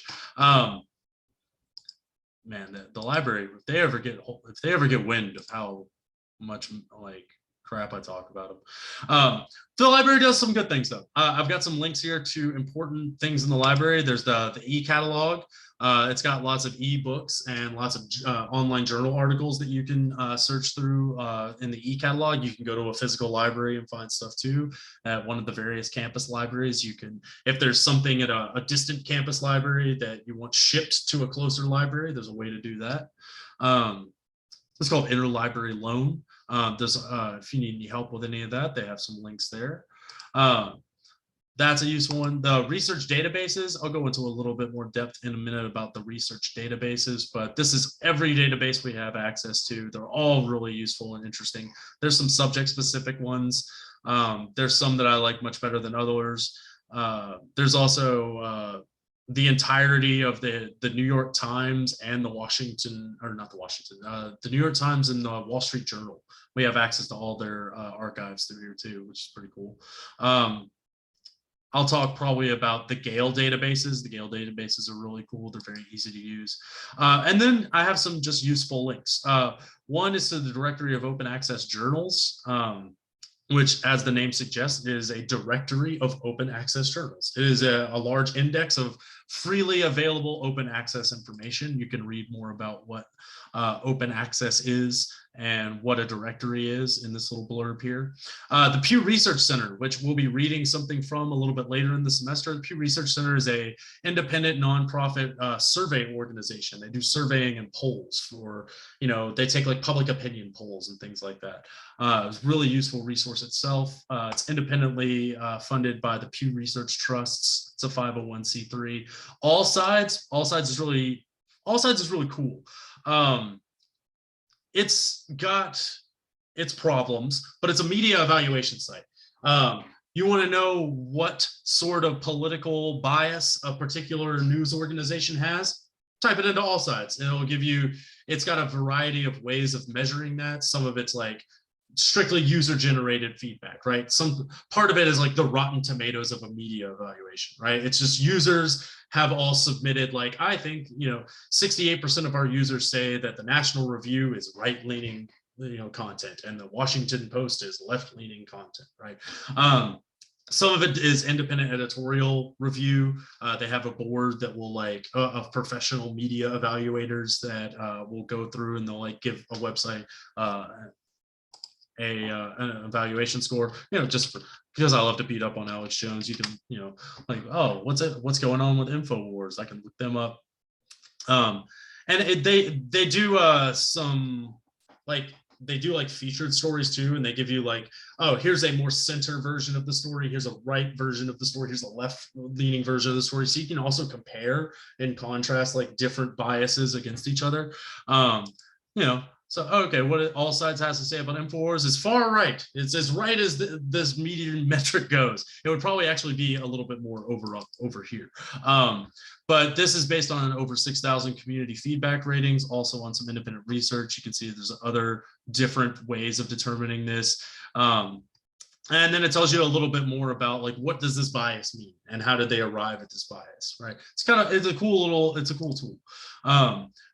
Man, the library, if they ever get wind of how much like crap I talk about them. The library does some good things though. I've got some links here to important things in the library. There's the e-catalog. It's got lots of e-books and lots of online journal articles that you can search through in the e-catalog. You can go to a physical library and find stuff too at one of the various campus libraries. You can, if there's something at a distant campus library that you want shipped to a closer library, there's a way to do that. It's called interlibrary loan. If you need any help with any of that, they have some links there. That's a useful one. The research databases, I'll go into a little bit more depth in a minute about the research databases, but this is every database we have access to. They're all really useful and interesting. There's some subject specific ones. There's some that I like much better than others. There's also the entirety of the New York Times and the the New York Times and the Wall Street Journal. We have access to all their archives through here too, which is pretty cool. I'll talk probably about the Gale databases. The Gale databases are really cool. They're very easy to use. And then I have some just useful links. One is to the directory of open access journals, which, as the name suggests, is a directory of open access journals. It is a large index of freely available open access information. You can read more about what open access is and what a directory is in this little blurb here. The Pew Research Center, which we'll be reading something from a little bit later in the semester. The Pew Research Center is a independent nonprofit survey organization. They do surveying and polls for, they take like public opinion polls and things like that. It's a really useful resource itself. It's independently funded by the Pew Research Trusts. It's a 501c3. All Sides is really cool. It's got its problems, but it's a media evaluation site. You want to know what sort of political bias a particular news organization has? Type it into All Sides, and it'll give you, it's got a variety of ways of measuring that. Some of it's like strictly user-generated feedback, right? Some part of it is like the Rotten Tomatoes of a media evaluation, right? It's just users have all submitted, like, I think, 68% of our users say that the National Review is right-leaning, content, and the Washington Post is left-leaning content, right? Some of it is independent editorial review. They have a board that will of professional media evaluators that will go through, and they'll give a website an evaluation score, just because I love to beat up on Alex Jones. You can, oh, what's going on with InfoWars? I can look them up. And they do some they do featured stories too, and they give you oh, here's a more center version of the story, here's a right version of the story, here's a left leaning version of the story, so you can also compare and contrast different biases against each other. So, okay, what All Sides has to say about InfoWars is far right. It's as right as this median metric goes. It would probably actually be a little bit more over here. But this is based on over 6,000 community feedback ratings, also on some independent research. You can see there's other different ways of determining this. And then it tells you a little bit more about what does this bias mean and how did they arrive at this bias, right? It's a cool tool.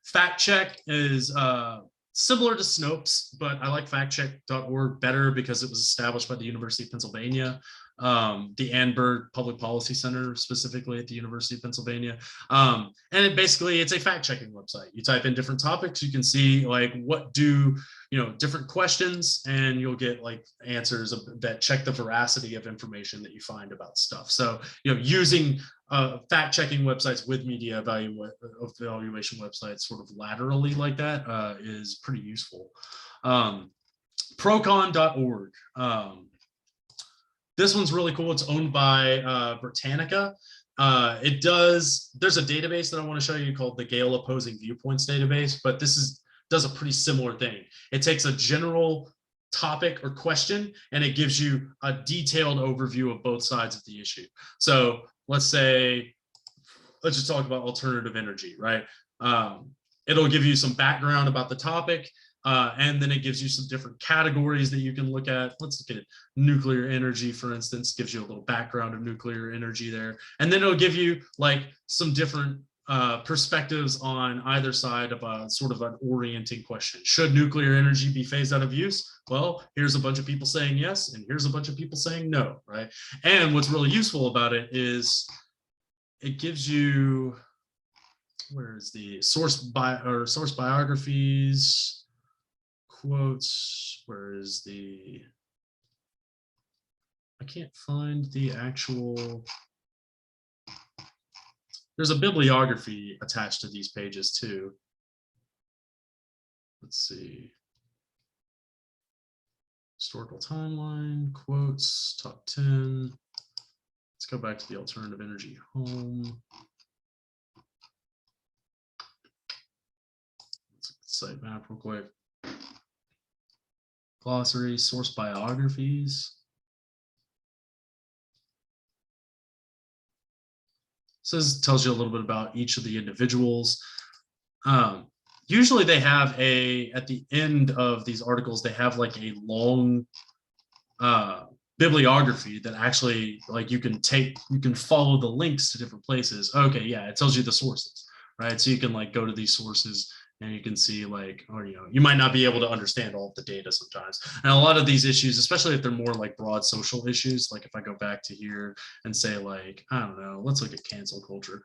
Fact check is similar to Snopes, but I like factcheck.org better because it was established by the University of Pennsylvania, the Annenberg Public Policy Center, specifically at the University of Pennsylvania. And it's a fact-checking website. You type in different topics, you can see what do, different questions, and you'll get answers that check the veracity of information that you find about stuff. So, using fact-checking websites with media evaluation websites sort of laterally like that is pretty useful. Procon.org. This one's really cool. It's owned by Britannica. There's a database that I want to show you called the Gale Opposing Viewpoints database, but this does a pretty similar thing. It takes a general topic or question, and it gives you a detailed overview of both sides of the issue. So let's just talk about alternative energy, right? It'll give you some background about the topic, and then it gives you some different categories that you can look at. Let's look at nuclear energy, for instance, gives you a little background of nuclear energy there. And then it'll give you some different perspectives on either side of a sort of an orienting question. Should nuclear energy be phased out of use? Well, here's a bunch of people saying yes, and here's a bunch of people saying no, right? And what's really useful about it is it gives you, where is the source biographies, quotes, where is the, I can't find the actual, there's a bibliography attached to these pages too. Let's see. Historical timeline, quotes, top 10. Let's go back to the alternative energy home. Let's site map real quick. Glossary, source biographies. Says, tells you a little bit about each of the individuals. Usually they have at the end of these articles, they have like a long bibliography that actually like you can follow the links to different places. Okay, yeah, it tells you the sources, right? So you can like go to these sources and you can see like, or you might not be able to understand all of the data sometimes. And a lot of these issues, especially if they're more like broad social issues, like if I go back to here and say like, I don't know, let's look at cancel culture.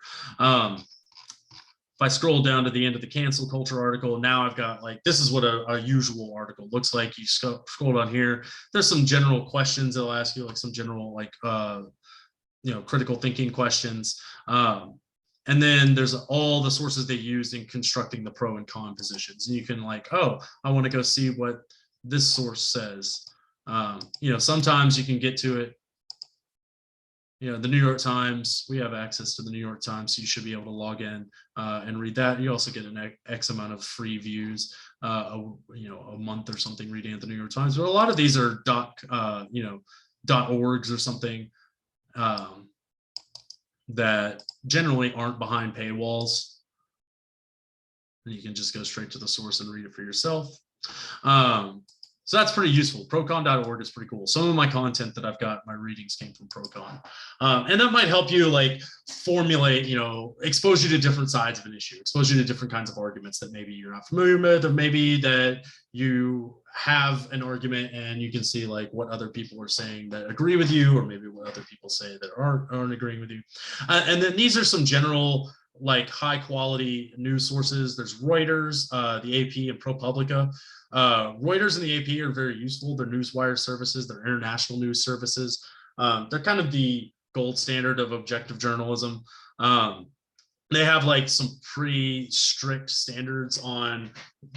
If I scroll down to the end of the cancel culture article, now I've got like, this is what a usual article looks like. You scroll down here, there's some general questions that'll ask you, like some general like, critical thinking questions. And then there's all the sources they used in constructing the pro and con positions. And you can like, oh, I want to go see what this source says. Sometimes you can get to it. The New York Times, we have access to the New York Times, so you should be able to log in and read that. You also get an X amount of free views, a month or something reading at the New York Times. But a lot of these are .orgs or something that generally aren't behind paywalls. And you can just go straight to the source and read it for yourself. So that's pretty useful. Procon.org is pretty cool. Some of my content that I've got, my readings came from Procon. And that might help you like formulate, expose you to different sides of an issue, expose you to different kinds of arguments that maybe you're not familiar with, or maybe that you have an argument and you can see like what other people are saying that agree with you, or maybe what other people say that aren't agreeing with you. And then these are some general like high quality news sources. There's Reuters, the AP, and ProPublica. Reuters and the AP are very useful. They're newswire services. They're international news services. They're kind of the gold standard of objective journalism. They have like some pretty strict standards on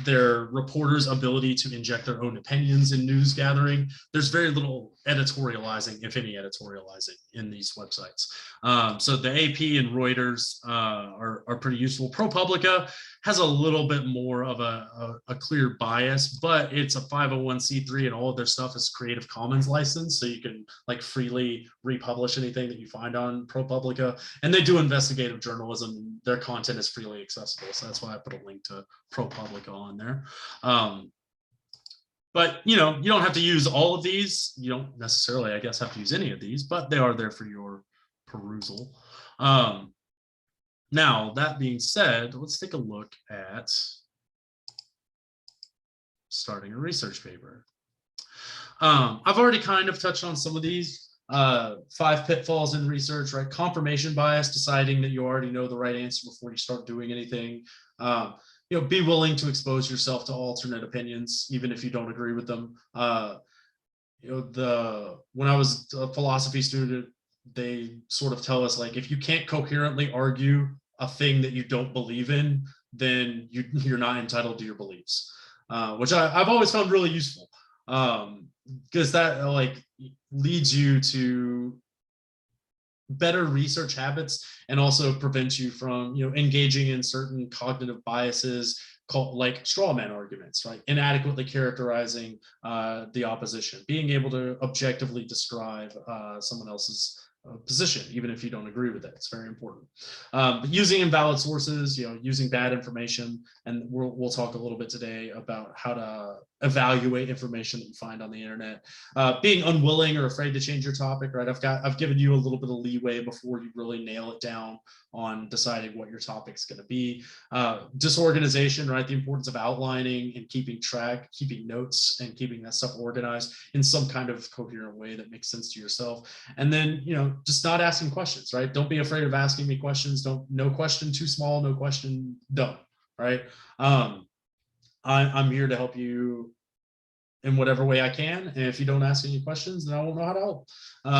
their reporters' ability to inject their own opinions in news gathering. There's very little editorializing, if any editorializing, in these websites. So the AP and Reuters are pretty useful. ProPublica has a little bit more of a clear bias, but it's a 501c3 and all of their stuff is Creative Commons licensed, so you can like freely republish anything that you find on ProPublica. And they do investigative journalism. Their content is freely accessible, so that's why I put a link to ProPublica on there. But you don't have to use all of these. You don't necessarily, I guess, have to use any of these, but they are there for your perusal. Now, that being said, let's take a look at starting a research paper. I've already kind of touched on some of these. 5 pitfalls in research, right? Confirmation bias, deciding that you already know the right answer before you start doing anything. Be willing to expose yourself to alternate opinions, even if you don't agree with them. When I was a philosophy student, they sort of tell us like, if you can't coherently argue a thing that you don't believe in, then you're not entitled to your beliefs, which I've always found really useful, because that like leads you to better research habits and also prevents you from engaging in certain cognitive biases called like straw man arguments, right? Inadequately characterizing the opposition, being able to objectively describe someone else's position, even if you don't agree with it. It's very important. But using invalid sources, using bad information, and we'll talk a little bit today about how to evaluate information that you find on the internet. Being unwilling or afraid to change your topic, right? I've given you a little bit of leeway before you really nail it down on deciding what your topic's going to be. Disorganization, right? The importance of outlining and keeping track, keeping notes, and keeping that stuff organized in some kind of coherent way that makes sense to yourself. And then, just not asking questions, right? Don't be afraid of asking me questions. No question too small, no question dumb, right? I'm here to help you in whatever way I can. And if you don't ask any questions, then I won't know how to help.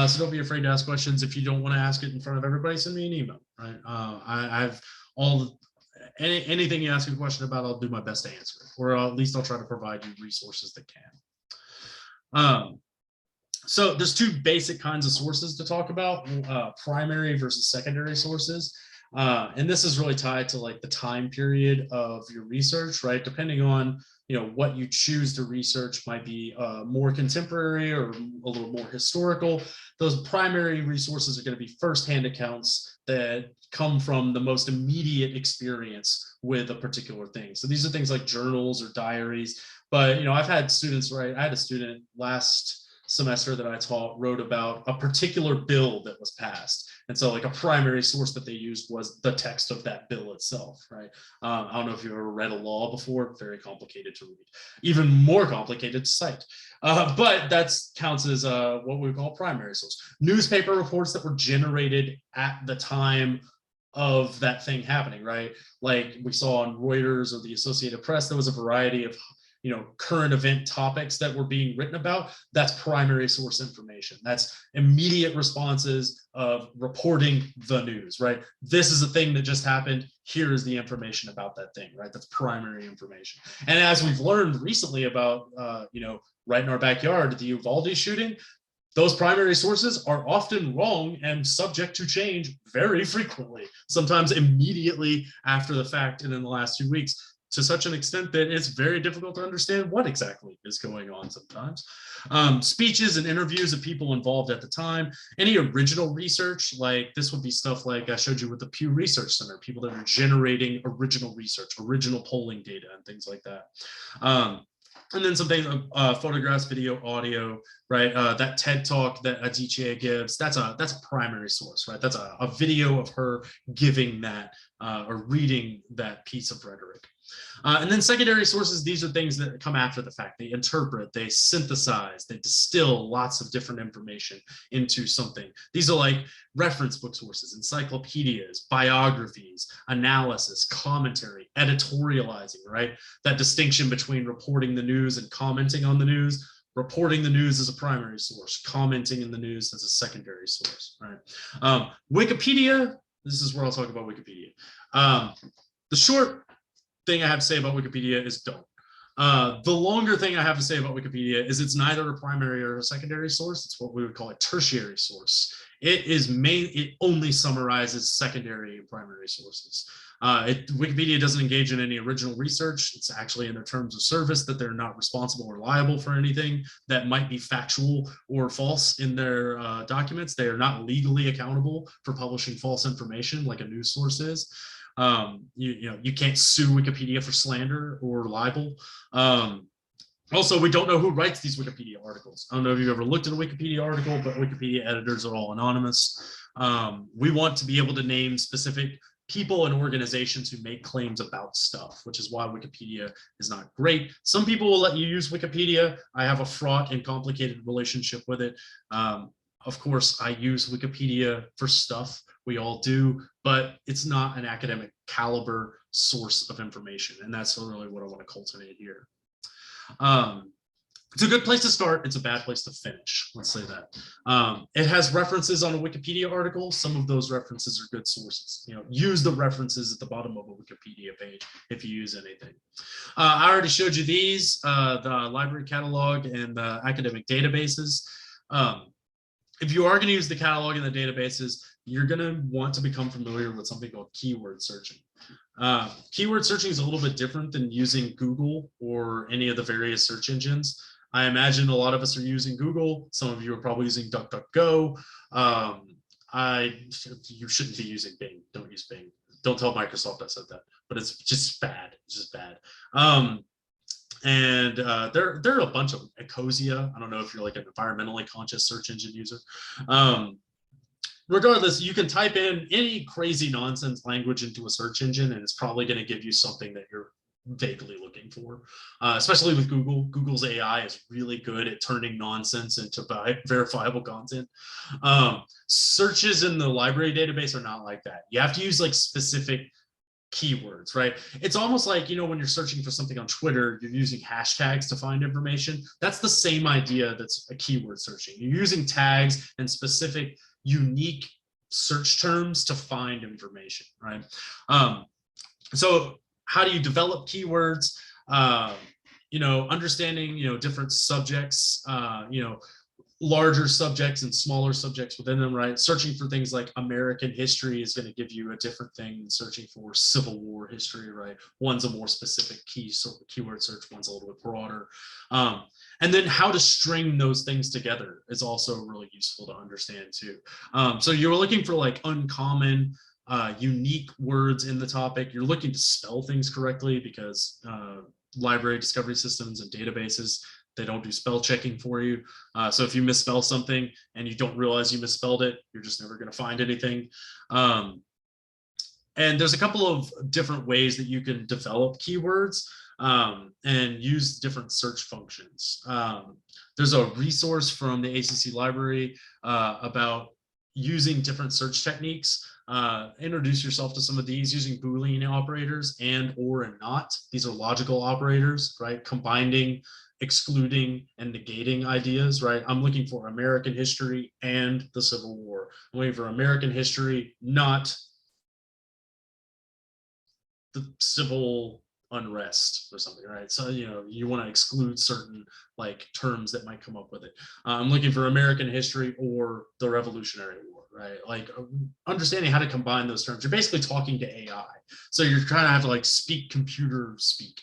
So don't be afraid to ask questions. If you don't want to ask it in front of everybody, send me an email, right? I've anything you ask me a question about, I'll do my best to answer it, or at least I'll try to provide you resources that can. So there's two basic kinds of sources to talk about, primary versus secondary sources. And this is really tied to like the time period of your research, right? Depending on what you choose to research might be more contemporary or a little more historical. Those primary resources are going to be firsthand accounts that come from the most immediate experience with a particular thing. So these are things like journals or diaries. But I've had students, right? I had a student last semester that I taught wrote about a particular bill that was passed. And so like a primary source that they used was the text of that bill itself, right? I don't know if you've ever read a law before, very complicated to read, even more complicated to cite. But that counts as what we call primary source. Newspaper reports that were generated at the time of that thing happening, right? Like we saw on Reuters or the Associated Press, there was a variety of current event topics that were being written about. That's primary source information. That's immediate responses of reporting the news, right? This is a thing that just happened. Here is the information about that thing, right? That's primary information. And as we've learned recently about, right in our backyard, the Uvalde shooting, those primary sources are often wrong and subject to change very frequently, sometimes immediately after the fact and in the last 2 weeks, to such an extent that it's very difficult to understand what exactly is going on sometimes. Speeches and interviews of people involved at the time, any original research, like this would be stuff like I showed you with the Pew Research Center, people that are generating original research, original polling data and things like that. And then some things, photographs, video, audio, right? That TED talk that Adichie gives, that's a primary source, right? That's a video of her giving that or reading that piece of rhetoric. And then secondary sources, these are things that come after the fact. They interpret, they synthesize, they distill lots of different information into something. These are like reference book sources, encyclopedias, biographies, analysis, commentary, editorializing, right? That distinction between reporting the news and commenting on the news. Reporting the news as a primary source, commenting in the news as a secondary source, right? Wikipedia, this is where I'll talk about Wikipedia. The short thing I have to say about Wikipedia is don't. The longer thing I have to say about Wikipedia is it's neither a primary or a secondary source. It's what we would call a tertiary source. It only summarizes secondary and primary sources. Wikipedia doesn't engage in any original research. It's actually in their terms of service that they're not responsible or liable for anything that might be factual or false in their documents. They are not legally accountable for publishing false information like a news source is. You can't sue Wikipedia for slander or libel. Also, we don't know who writes these Wikipedia articles. I don't know if you've ever looked at a Wikipedia article, but Wikipedia editors are all anonymous. We want to be able to name specific people and organizations who make claims about stuff, which is why Wikipedia is not great. Some people will let you use Wikipedia. I have a fraught and complicated relationship with it. Of course, I use Wikipedia for stuff. We all do, but it's not an academic caliber source of information. And that's really what I want to cultivate here. It's a good place to start. It's a bad place to finish. Let's say that. It has references on a Wikipedia article. Some of those references are good sources. Use the references at the bottom of a Wikipedia page if you use anything. I already showed you these, the library catalog and the academic databases. If you are going to use the catalog and the databases, you're going to want to become familiar with something called keyword searching. Keyword searching is a little bit different than using Google or any of the various search engines. I imagine a lot of us are using Google. Some of you are probably using DuckDuckGo. You shouldn't be using Bing. Don't use Bing. Don't tell Microsoft I said that, but it's just bad. It's just bad. And there are a bunch of Ecosia. I don't know if you're like an environmentally conscious search engine user. Regardless, you can type in any crazy nonsense language into a search engine, and it's probably going to give you something that you're vaguely looking for. Especially with Google. Google's AI is really good at turning nonsense into verifiable content. Searches in the library database are not like that. You have to use like specific keywords, right? It's almost like, you know, when you're searching for something on Twitter, you're using hashtags to find information. That's the same idea that's a keyword searching. You're using tags and specific unique search terms to find information, right? So how do you develop keywords? You know, understanding, you know, different subjects, you know, larger subjects and smaller subjects within them, right? Searching for things like American history is going to give you a different thing than searching for Civil War history, right? One's a more specific keyword search, one's a little bit broader. And then how to string those things together is also really useful to understand too. So you're looking for like uncommon, unique words in the topic. You're looking to spell things correctly because library discovery systems and databases, they don't do spell checking for you. So if you misspell something and you don't realize you misspelled it, you're just never going to find anything. And there's a couple of different ways that you can develop keywords and use different search functions. There's a resource from the ACC library about using different search techniques. Introduce yourself to some of these using Boolean operators and, or, and not. These are logical operators, right? Combining, excluding, and negating ideas, right? I'm looking for American history and the Civil War. I'm looking for American history, not the civil unrest or something, right? So, you know, you want to exclude certain like terms that might come up with it. I'm looking for American history or the Revolutionary War, right? Like understanding how to combine those terms. You're basically talking to AI. So you're trying to have to like speak computer speak,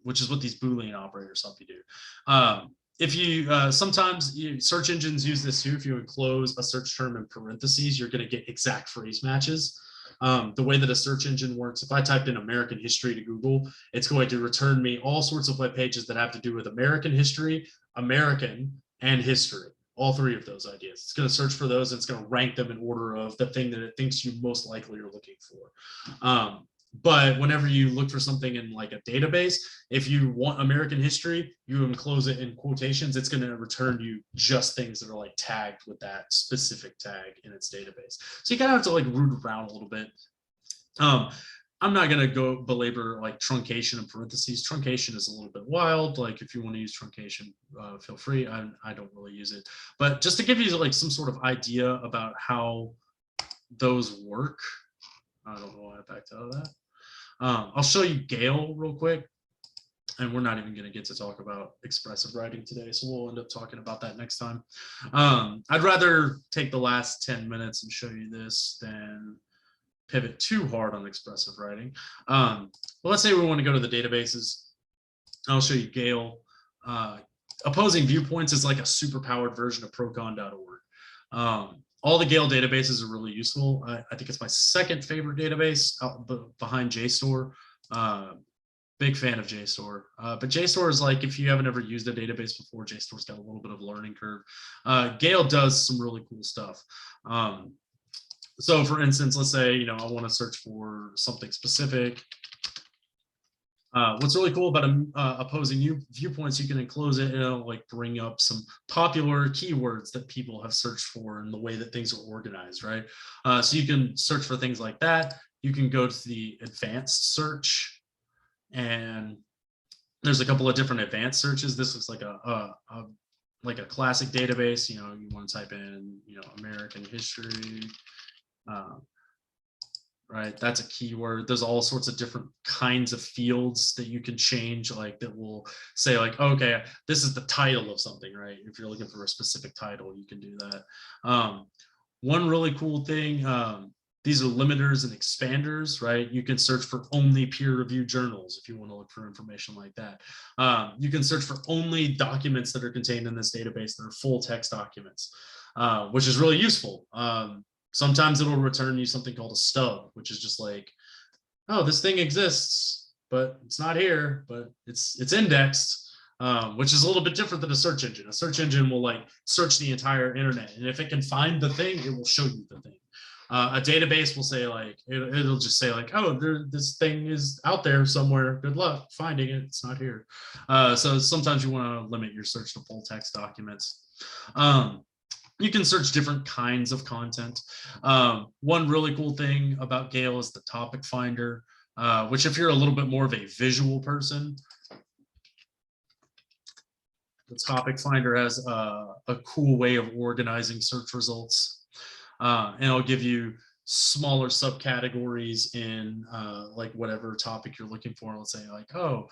which is what these Boolean operators help you do. If you, sometimes search engines use this too. If you enclose a search term in parentheses, you're going to get exact phrase matches. The way that a search engine works, if I typed in American history to Google, it's going to return me all sorts of web pages that have to do with American history, American, and history. All three of those ideas. It's going to search for those and it's going to rank them in order of the thing that it thinks you most likely are looking for. But whenever you look for something in like a database, if you want American history, you enclose it in quotations, it's going to return you just things that are like tagged with that specific tag in its database. So you kind of have to like root around a little bit. I'm not going to go belabor like truncation and parentheses. Truncation is a little bit wild. Like if you want to use truncation, feel free. I don't really use it. But just to give you like some sort of idea about how those work, I don't know why I backed out of that. I'll show you Gale real quick, and we're not even going to get to talk about expressive writing today, so we'll end up talking about that next time. I'd rather take the last 10 minutes and show you this than pivot too hard on expressive writing. Well, let's say we want to go to the databases. I'll show you Gale. Opposing Viewpoints is like a super powered version of procon.org. All the Gale databases are really useful. I think it's my second favorite database behind JSTOR. Big fan of JSTOR. But JSTOR is like, if you haven't ever used a database before, JSTOR's got a little bit of a learning curve. Gale does some really cool stuff. So for instance, let's say, you know, I want to search for something specific. What's really cool about opposing viewpoints, you can enclose it and it'll like bring up some popular keywords that people have searched for and the way that things are organized, right? So you can search for things like that. You can go to the advanced search, and there's a couple of different advanced searches. This looks like a classic database. You know, you want to type in, you know, American history. Right, that's a keyword. There's all sorts of different kinds of fields that you can change, like that will say like, okay, this is the title of something, right? If you're looking for a specific title, you can do that. One really cool thing, these are limiters and expanders, right? You can search for only peer-reviewed journals if you want to look for information like that. You can search for only documents that are contained in this database that are full text documents, which is really useful. Sometimes it'll return you something called a stub, which is just like, oh, this thing exists, but it's not here, but it's indexed, which is a little bit different than a search engine. A search engine will like search the entire internet, and if it can find the thing, it will show you the thing. A database will say like, it'll just say like, oh, this thing is out there somewhere. Good luck finding it. It's not here. So sometimes you want to limit your search to full text documents. You can search different kinds of content. One really cool thing about Gale is the topic finder, which if you're a little bit more of a visual person, the topic finder has a cool way of organizing search results. And it'll give you smaller subcategories in like whatever topic you're looking for. Let's say like, oh,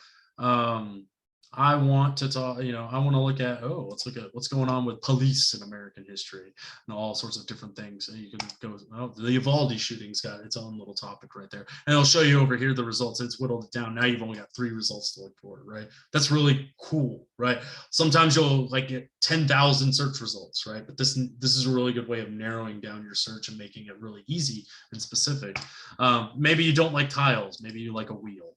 I want to talk, I want to look at, let's look at what's going on with police in American history and all sorts of different things. So you can go, the Uvalde shooting's got its own little topic right there. And it'll show you over here the results. It's whittled it down. Now you've only got 3 results to look for, right? That's really cool, right? Sometimes you'll like get 10,000 search results, right? But this is a really good way of narrowing down your search and making it really easy and specific. Maybe you don't like tiles. Maybe you like a wheel.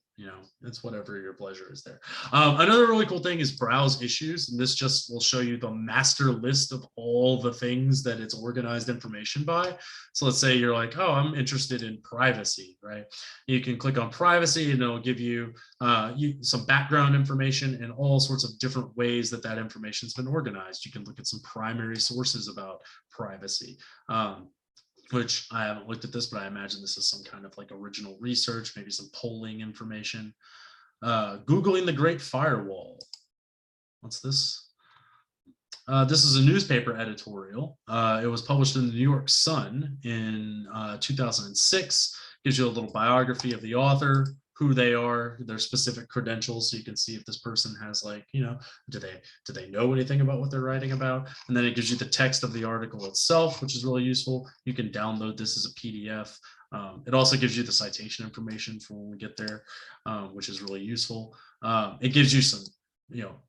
It's whatever your pleasure is there. Another really cool thing is browse issues, and this just will show you the master list of all the things that it's organized information by. So let's say you're like, I'm interested in privacy, right? You can click on privacy and it'll give you, some background information and all sorts of different ways that information's been organized. You can look at some primary sources about privacy. Which I haven't looked at this, but I imagine this is some kind of like original research, maybe some polling information. Googling the Great Firewall. What's this? This is a newspaper editorial. It was published in the New York Sun in 2006. Gives you a little biography of the author, who they are, their specific credentials, so you can see if this person has like, do they know anything about what they're writing about? And then it gives you the text of the article itself, which is really useful. You can download this as a PDF. It also gives you the citation information for when we get there, which is really useful. It gives you some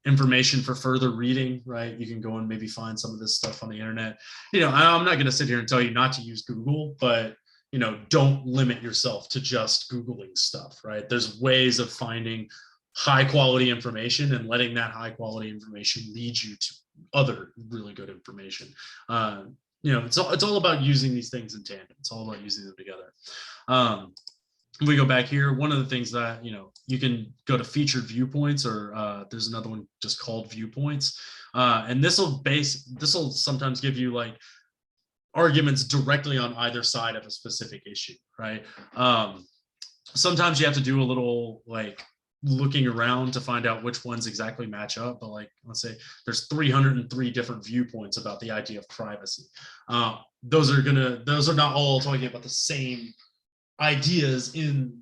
information for further reading, right? You can go and maybe find some of this stuff on the internet. I'm not going to sit here and tell you not to use Google, but don't limit yourself to just Googling stuff, right? There's ways of finding high quality information and letting that high quality information lead you to other really good information. It's all about using these things in tandem. It's all about using them together. If we go back here, one of the things that, you can go to featured viewpoints, or there's another one just called viewpoints. And this will sometimes give you like arguments directly on either side of a specific issue, right? Sometimes you have to do a little like looking around to find out which ones exactly match up, but like, let's say there's 303 different viewpoints about the idea of privacy. Those are not all talking about the same ideas in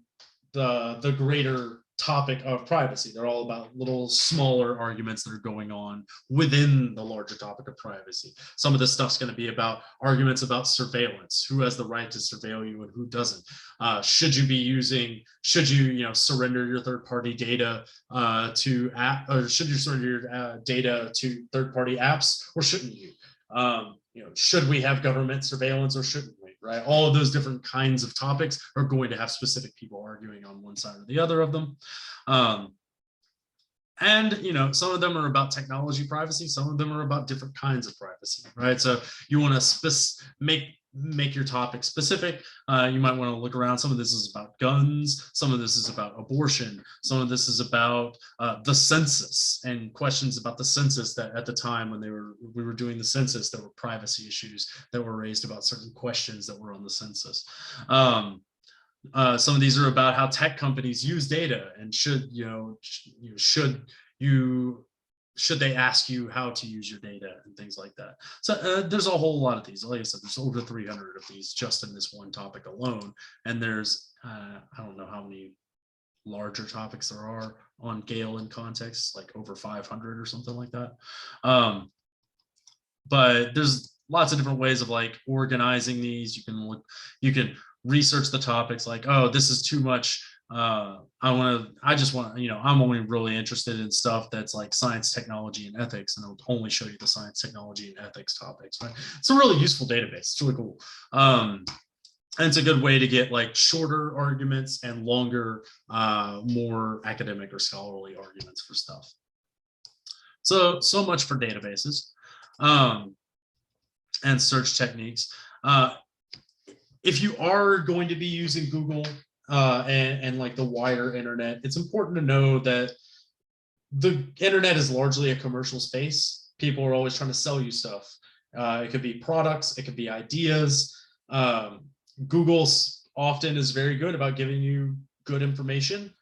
the greater topic of privacy. They're all about little smaller arguments that are going on within the larger topic of privacy. Some of this stuff's going to be about arguments about surveillance, who has the right to surveil you and who doesn't. Should you surrender your third-party data should you surrender your data to third-party apps, or shouldn't you? Should we have government surveillance or shouldn't we, right? All of those different kinds of topics are going to have specific people arguing on one side or the other of them. And some of them are about technology privacy, some of them are about different kinds of privacy, right? So you want to make your topic specific. You might want to look around. Some of this is about guns, some of this is about abortion, some of this is about the census and questions about the census, that at the time when we were doing the census, there were privacy issues that were raised about certain questions that were on the census. Some of these are about how tech companies use data, and should they ask you how to use your data and things like that. So there's a whole lot of these. Like I said, there's over 300 of these just in this one topic alone. And there's, I don't know how many larger topics there are on Gale in context, like over 500 or something like that. But there's lots of different ways of like organizing these. You can research the topics like, this is too much. I'm only really interested in stuff that's like science, technology, and ethics, and it'll only show you the science, technology, and ethics topics, right? It's a really useful database. It's really cool. And it's a good way to get like shorter arguments and longer, more academic or scholarly arguments for stuff. So much for databases and search techniques. If you are going to be using Google and like the wider internet, it's important to know that the internet is largely a commercial space. People are always trying to sell you stuff. It could be products, it could be ideas. Google often is very good about giving you good information.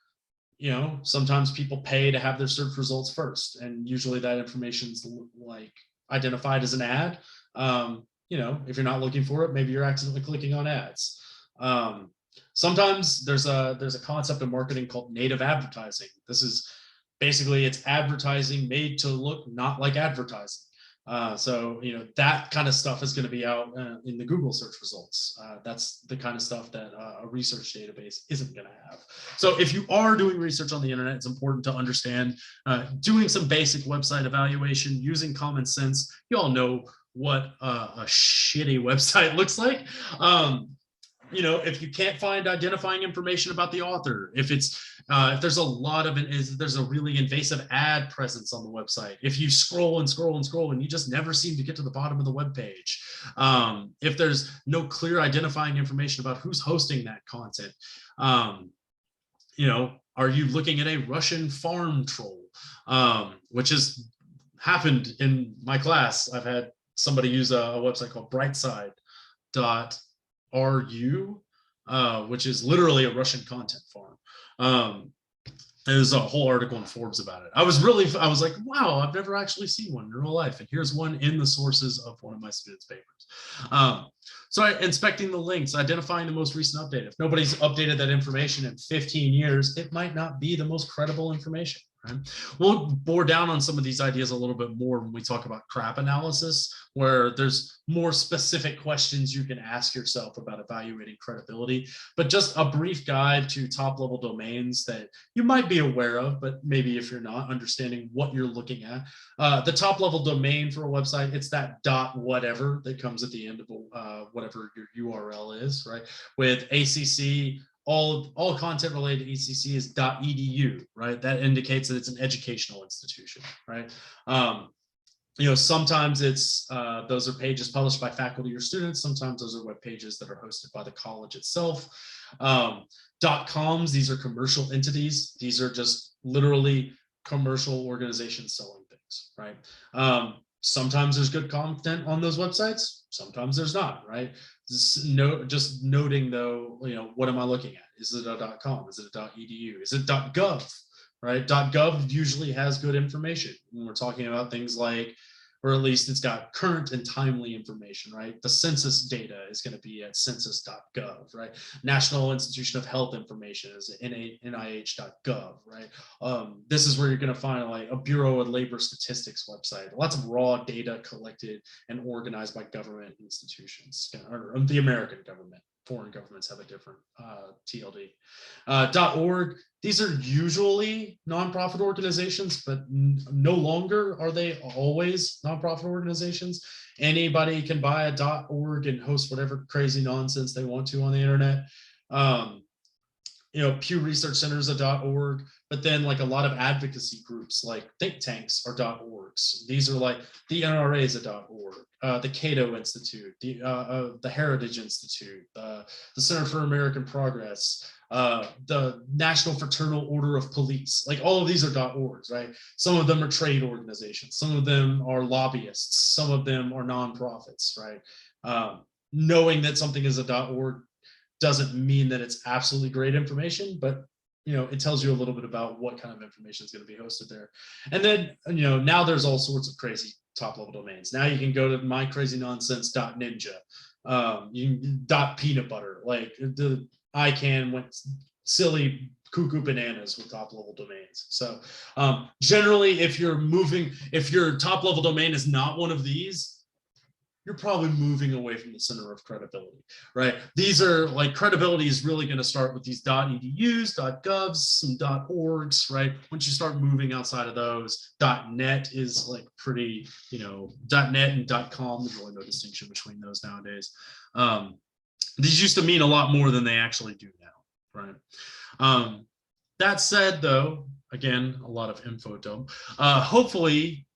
You know, sometimes people pay to have their search results first, and usually that information is like identified as an ad. You know, if you're not looking for it, maybe you're accidentally clicking on ads. Sometimes there's a concept of marketing called native advertising. This is basically, it's advertising made to look not like advertising. So, you know, that kind of stuff is going to be out in the Google search results. That's the kind of stuff that a research database isn't going to have. So if you are doing research on the internet, it's important to understand doing some basic website evaluation, using common sense. You all know what a shitty website looks like. You know, if you can't find identifying information about the author, if there's a lot of there's a really invasive ad presence on the website, if you scroll and scroll and scroll and you just never seem to get to the bottom of the web page, if there's no clear identifying information about who's hosting that content, you know, are you looking at a Russian farm troll, which has happened in my class. I've had somebody use a website called brightside.ru, which is literally a Russian content farm. There's a whole article in Forbes about it. I was like, wow, I've never actually seen one in real life. And here's one in the sources of one of my students' papers. So inspecting the links, identifying the most recent update. If nobody's updated that information in 15 years, it might not be the most credible information. Right? We'll bore down on some of these ideas a little bit more when we talk about crap analysis, where there's more specific questions you can ask yourself about evaluating credibility. But just a brief guide to top-level domains that you might be aware of, but maybe if you're not, understanding what you're looking at. The top-level domain for a website, it's that dot whatever that comes at the end of whatever your URL is, right? With ACC, all content related to ECC is .edu, right? That indicates that it's an educational institution, right? You know, sometimes it's those are pages published by faculty or students. Sometimes those are web pages that are hosted by the college itself. .coms, these are commercial entities. These are just literally commercial organizations selling things, right? Sometimes there's good content on those websites. Sometimes there's not, right? Just noting though, you know, what am I looking at? Is it a .com? Is it a .edu? Is it .gov? Right? .gov usually has good information when we're talking about things like, or at least it's got current and timely information, right? The census data is going to be at census.gov, right? National Institution of Health information is NIH.gov, right? This is where you're going to find like a Bureau of Labor Statistics website. Lots of raw data collected and organized by government institutions, or the American government. Foreign governments have a different TLD. .org, these are usually nonprofit organizations, but no longer are they always nonprofit organizations. Anybody can buy a .org and host whatever crazy nonsense they want to on the internet. You know, Pew Research Center is a .org, but then like a lot of advocacy groups like think tanks are .orgs. These are like the NRA is a .org, the Cato Institute, the Heritage Institute, the Center for American Progress, the National Fraternal Order of Police. Like all of these are .orgs, right? Some of them are trade organizations. Some of them are lobbyists. Some of them are nonprofits, right? Knowing that something is a .org doesn't mean that it's absolutely great information, but you know, it tells you a little bit about what kind of information is going to be hosted there. And then, you know, now there's all sorts of crazy top level domains. Now you can go to mycrazynonsense.ninja, .peanut butter, like the ICANN went silly cuckoo bananas with top level domains. So generally, if your top level domain is not one of these, you're probably moving away from the center of credibility, right? These are like, credibility is really going to start with these .edus, .govs, some .orgs, right? Once you start moving outside of those, .net is like pretty, you know, .net and .com, there's really no distinction between those nowadays. These used to mean a lot more than they actually do now, right? That said, though, again, a lot of info dump. Hopefully,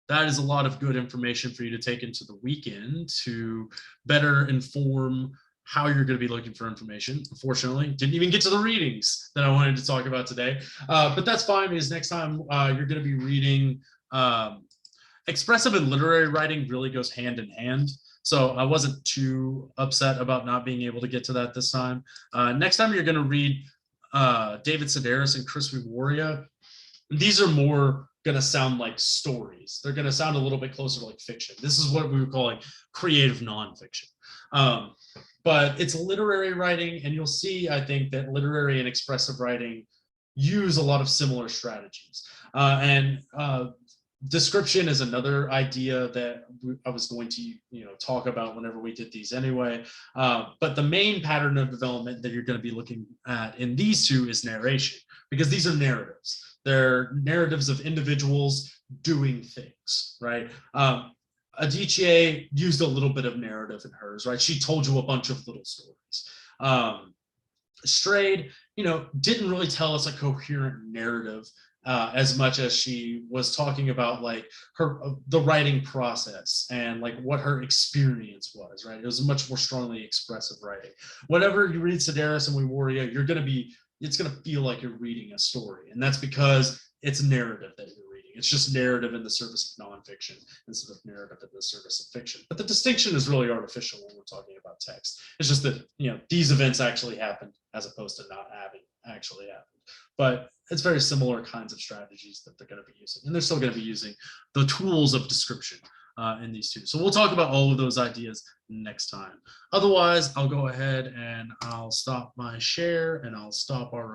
that is a lot of good information for you to take into the weekend to better inform how you're going to be looking for information. Unfortunately, didn't even get to the readings that I wanted to talk about today, but that's fine because next time you're going to be reading expressive and literary writing really goes hand in hand. So I wasn't too upset about not being able to get to that this time. Next time you're going to read David Sedaris and Chris Warria. These are more going to sound like stories. They're going to sound a little bit closer to like fiction. This is what we would call like creative nonfiction. But it's literary writing, and you'll see, I think, that literary and expressive writing use a lot of similar strategies. Description is another idea that I was going to, talk about whenever we did these anyway. But the main pattern of development that you're going to be looking at in these two is narration, because these are narratives. They're narratives of individuals doing things, right? Adichie used a little bit of narrative in hers, right? She told you a bunch of little stories. Strayed, didn't really tell us a coherent narrative as much as she was talking about like the writing process and like what her experience was, right? It was much more strongly expressive writing. Whenever you read Sedaris and Warria, it's going to feel like you're reading a story, and that's because it's narrative that you're reading. It's just narrative in the service of nonfiction instead of narrative in the service of fiction. But the distinction is really artificial when we're talking about text. It's just that, these events actually happened as opposed to not having actually happened. But it's very similar kinds of strategies that they're going to be using. And they're still going to be using the tools of description in these two. So we'll talk about all of those ideas next time. Otherwise, I'll go ahead and I'll stop my share and I'll stop our